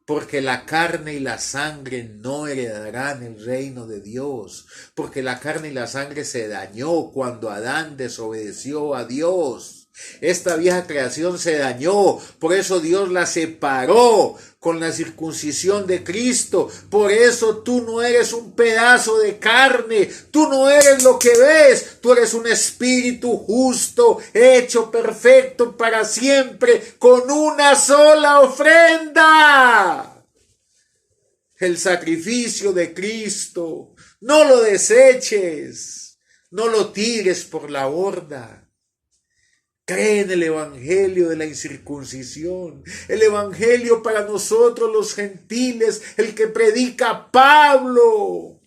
porque la carne y la sangre no heredarán el reino de Dios, porque la carne y la sangre se dañó cuando Adán desobedeció a Dios. Esta vieja creación se dañó, por eso Dios la separó con la circuncisión de Cristo. Por eso tú no eres un pedazo de carne, tú no eres lo que ves, tú eres un espíritu justo, hecho perfecto para siempre, con una sola ofrenda. El sacrificio de Cristo. No lo deseches, no lo tires por la borda. Cree en el evangelio de la incircuncisión, el evangelio para nosotros los gentiles, el que predica Pablo.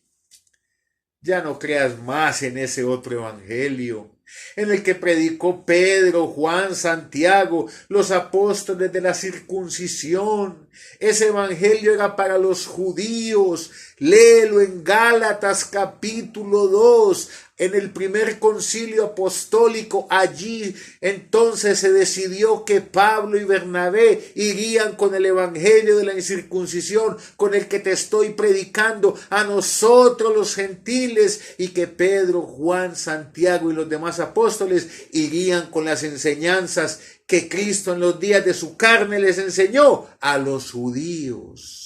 Ya no creas más en ese otro evangelio, en el que predicó Pedro, Juan, Santiago, los apóstoles de la circuncisión. Ese evangelio era para los judíos. Léelo en Gálatas capítulo 2. En el primer concilio apostólico, allí entonces se decidió que Pablo y Bernabé irían con el evangelio de la incircuncisión, con el que te estoy predicando a nosotros los gentiles, y que Pedro, Juan, Santiago y los demás apóstoles irían con las enseñanzas que Cristo en los días de su carne les enseñó a los judíos.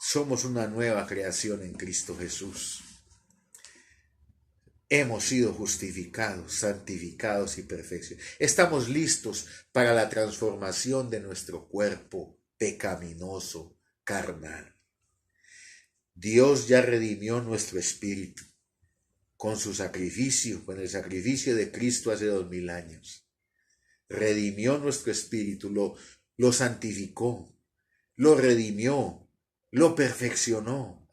Somos una nueva creación en Cristo Jesús. Hemos sido justificados, santificados y perfeccionados. Estamos listos para la transformación de nuestro cuerpo pecaminoso, carnal. Dios ya redimió nuestro espíritu con su sacrificio, con el sacrificio de Cristo hace 2000 años. Redimió nuestro espíritu, lo santificó, lo redimió, lo perfeccionó,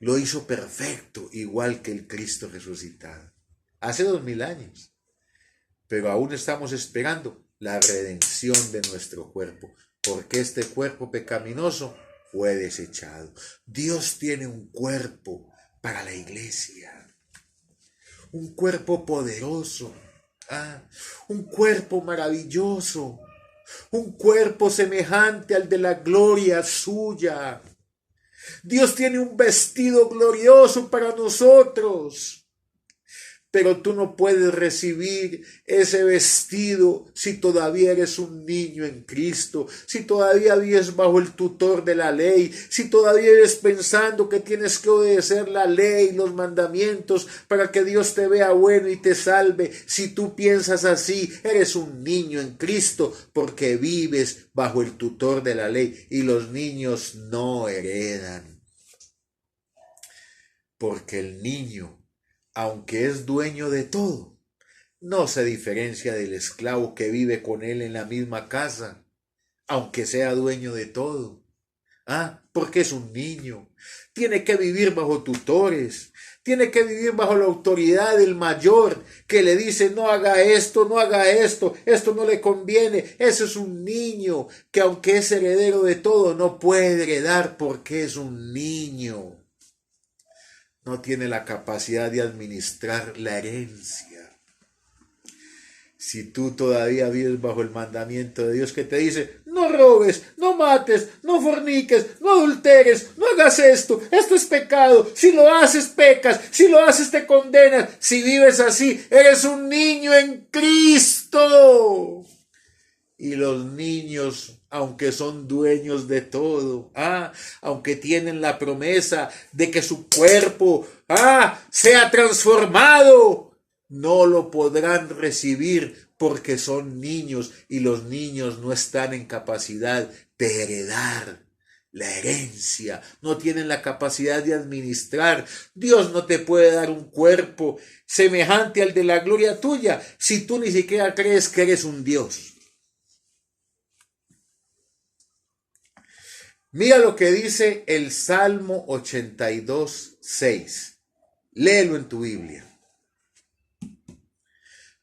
lo hizo perfecto, igual que el Cristo resucitado, hace 2000 años. Pero aún estamos esperando la redención de nuestro cuerpo, porque este cuerpo pecaminoso fue desechado. Dios tiene un cuerpo para la iglesia, un cuerpo poderoso, un cuerpo maravilloso, un cuerpo semejante al de la gloria suya. Dios tiene un vestido glorioso para nosotros. Pero tú no puedes recibir ese vestido si todavía eres un niño en Cristo, si todavía vives bajo el tutor de la ley, si todavía vives pensando que tienes que obedecer la ley, los mandamientos, para que Dios te vea bueno y te salve. Si tú piensas así, eres un niño en Cristo, porque vives bajo el tutor de la ley, y los niños no heredan. Porque el niño, aunque es dueño de todo, no se diferencia del esclavo que vive con él en la misma casa, aunque sea dueño de todo. Porque es un niño. Tiene que vivir bajo tutores, tiene que vivir bajo la autoridad del mayor que le dice no haga esto, no haga esto, esto no le conviene. Ese es un niño que aunque es heredero de todo, no puede heredar porque es un niño. No tiene la capacidad de administrar la herencia. Si tú todavía vives bajo el mandamiento de Dios que te dice, no robes, no mates, no forniques, no adulteres, no hagas esto es pecado, si lo haces pecas, si lo haces te condenas, si vives así, eres un niño en Cristo. Y los niños, aunque son dueños de todo, aunque tienen la promesa de que su cuerpo, sea transformado, no lo podrán recibir porque son niños y los niños no están en capacidad de heredar la herencia, no tienen la capacidad de administrar. Dios no te puede dar un cuerpo semejante al de la gloria tuya si tú ni siquiera crees que eres un Dios. Mira lo que dice el Salmo 82:6. Léelo en tu Biblia.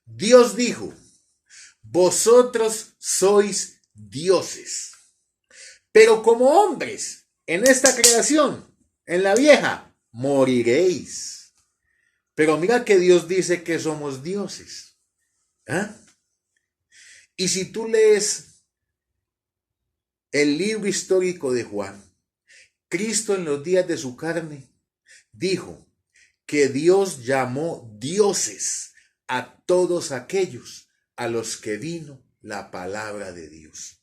Dios dijo, vosotros sois dioses, pero como hombres, en esta creación, en la vieja, moriréis. Pero mira que Dios dice que somos dioses. Y si tú lees el libro histórico de Juan, Cristo en los días de su carne dijo que Dios llamó dioses a todos aquellos a los que vino la palabra de Dios.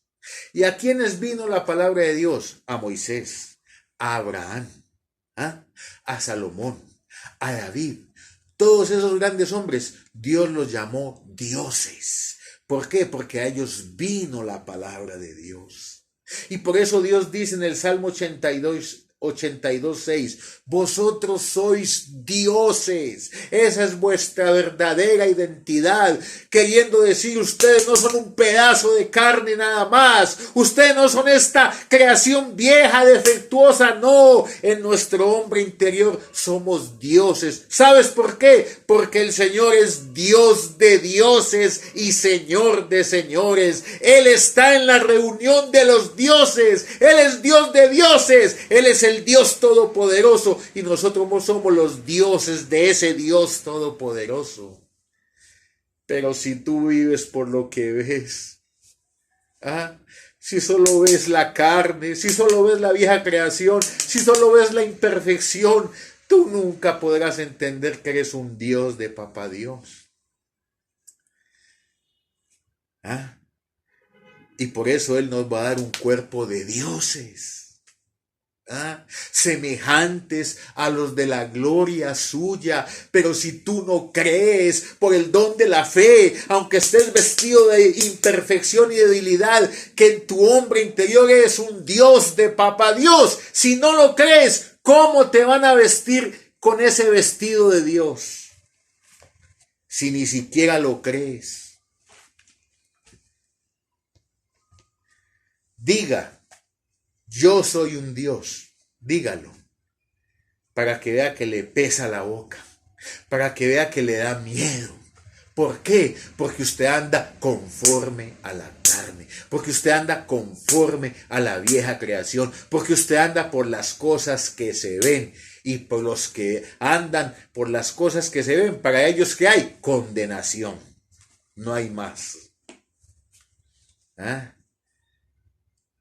¿Y a quiénes vino la palabra de Dios? A Moisés, a Abraham, a Salomón, a David. Todos esos grandes hombres, Dios los llamó dioses. ¿Por qué? Porque a ellos vino la palabra de Dios. Y por eso Dios dice en el Salmo 82:6, vosotros sois dioses. Esa es vuestra verdadera identidad, queriendo decir, ustedes no son un pedazo de carne nada más, ustedes no son esta creación vieja, defectuosa, no, en nuestro hombre interior somos dioses. ¿Sabes por qué? Porque el Señor es Dios de dioses y Señor de señores. Él está en la reunión de los dioses, Él es Dios de dioses, Él es el Dios todopoderoso y nosotros somos los dioses de ese Dios todopoderoso. Pero si tú vives por lo que ves, si solo ves la carne, si solo ves la vieja creación, si solo ves la imperfección, tú nunca podrás entender que eres un Dios de papá Dios. Y por eso Él nos va a dar un cuerpo de dioses. Semejantes a los de la gloria suya. Pero si tú no crees por el don de la fe, aunque estés vestido de imperfección y debilidad, que en tu hombre interior eres un Dios de papá Dios, si no lo crees, ¿cómo te van a vestir con ese vestido de Dios? Si ni siquiera lo crees. Diga, yo soy un Dios, dígalo, para que vea que le pesa la boca, para que vea que le da miedo, ¿Por qué? Porque usted anda conforme a la carne, porque usted anda conforme a la vieja creación, porque usted anda por las cosas que se ven, y por los que andan por las cosas que se ven, para ellos ¿qué hay? Condenación. No hay más. ¿Ah?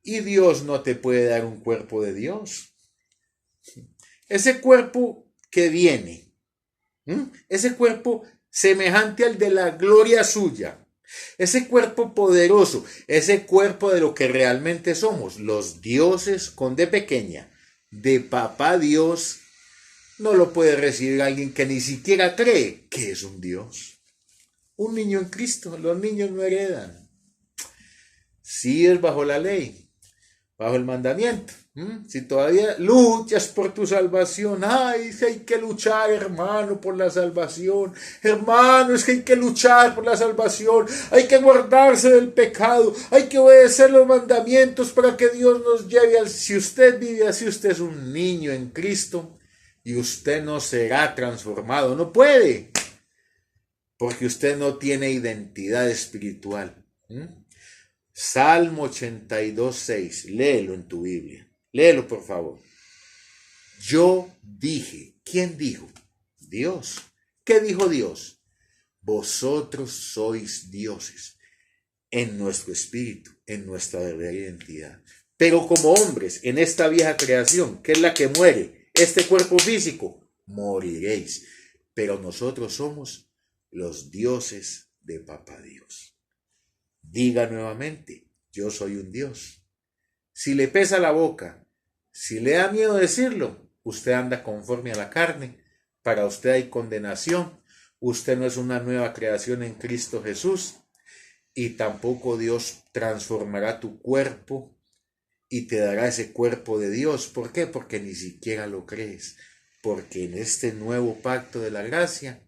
Y Dios no te puede dar un cuerpo de Dios. Ese cuerpo que viene, ese cuerpo semejante al de la gloria suya, ese cuerpo poderoso, ese cuerpo de lo que realmente somos, los dioses con D pequeña, de papá Dios, no lo puede recibir alguien que ni siquiera cree que es un Dios. Un niño en Cristo, los niños no heredan. Sí es bajo la ley, bajo el mandamiento. Si todavía luchas por tu salvación, ay, es que hay que luchar, hermano, por la salvación. Hermano, es que hay que luchar por la salvación. Hay que guardarse del pecado. Hay que obedecer los mandamientos para que Dios nos lleve al... Si usted vive así, usted es un niño en Cristo y usted no será transformado. No puede, porque usted no tiene identidad espiritual. Salmo 82:6, léelo en tu Biblia. Léelo, por favor. Yo dije, ¿quién dijo? Dios. ¿Qué dijo Dios? Vosotros sois dioses en nuestro espíritu, en nuestra verdadera identidad. Pero como hombres, en esta vieja creación, que es la que muere, este cuerpo físico, moriréis. Pero nosotros somos los dioses de Papá Dios. Diga nuevamente, yo soy un Dios. Si le pesa la boca, si le da miedo decirlo, usted anda conforme a la carne. Para usted hay condenación. Usted no es una nueva creación en Cristo Jesús. Y tampoco Dios transformará tu cuerpo y te dará ese cuerpo de Dios. ¿Por qué? Porque ni siquiera lo crees. Porque en este nuevo pacto de la gracia,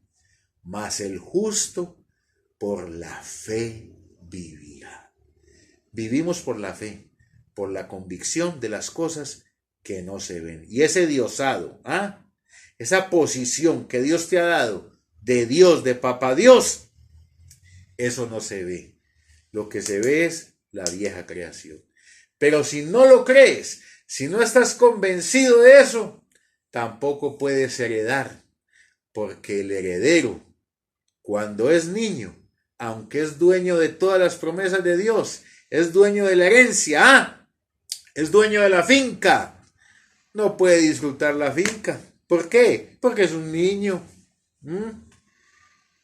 más el justo por la fe vivirá. Vivimos por la fe, por la convicción de las cosas que no se ven. Y ese diosado, esa posición que Dios te ha dado de Dios, de Papá Dios, eso no se ve. Lo que se ve es la vieja creación. Pero si no lo crees, si no estás convencido de eso, tampoco puedes heredar, porque el heredero, cuando es niño, aunque es dueño de todas las promesas de Dios, es dueño de la herencia, es dueño de la finca, no puede disfrutar la finca. ¿Por qué? Porque es un niño.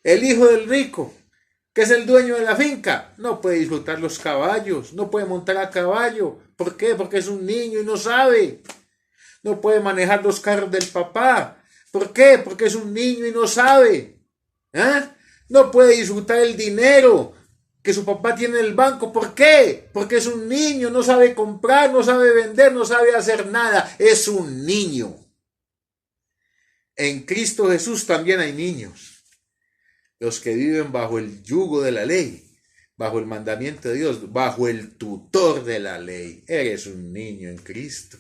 El hijo del rico, que es el dueño de la finca, no puede disfrutar los caballos, no puede montar a caballo. ¿Por qué? Porque es un niño y no sabe. No puede manejar los carros del papá. ¿Por qué? Porque es un niño y no sabe. No puede disfrutar el dinero que su papá tiene en el banco. ¿Por qué? Porque es un niño, no sabe comprar, no sabe vender, no sabe hacer nada. Es un niño. En Cristo Jesús también hay niños. Los que viven bajo el yugo de la ley, bajo el mandamiento de Dios, bajo el tutor de la ley. Eres un niño en Cristo.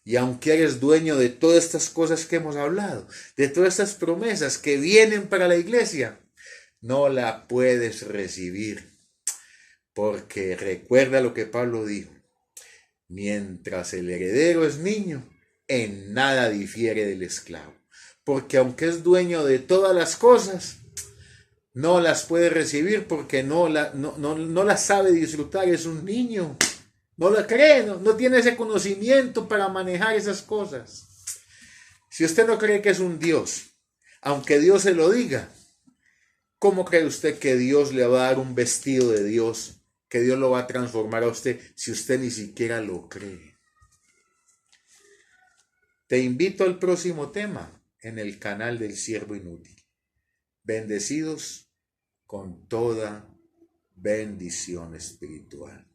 Y aunque eres dueño de todas estas cosas que hemos hablado, de todas estas promesas que vienen para la iglesia, no la puedes recibir. Porque recuerda lo que Pablo dijo: mientras el heredero es niño, en nada difiere del esclavo. Porque aunque es dueño de todas las cosas, no las puede recibir porque no las sabe disfrutar. Es un niño. No la cree, no tiene ese conocimiento para manejar esas cosas. Si usted no cree que es un Dios, aunque Dios se lo diga, ¿cómo cree usted que Dios le va a dar un vestido de Dios? Que Dios lo va a transformar a usted si usted ni siquiera lo cree. Te invito al próximo tema en el canal del Siervo Inútil. Bendecidos con toda bendición espiritual.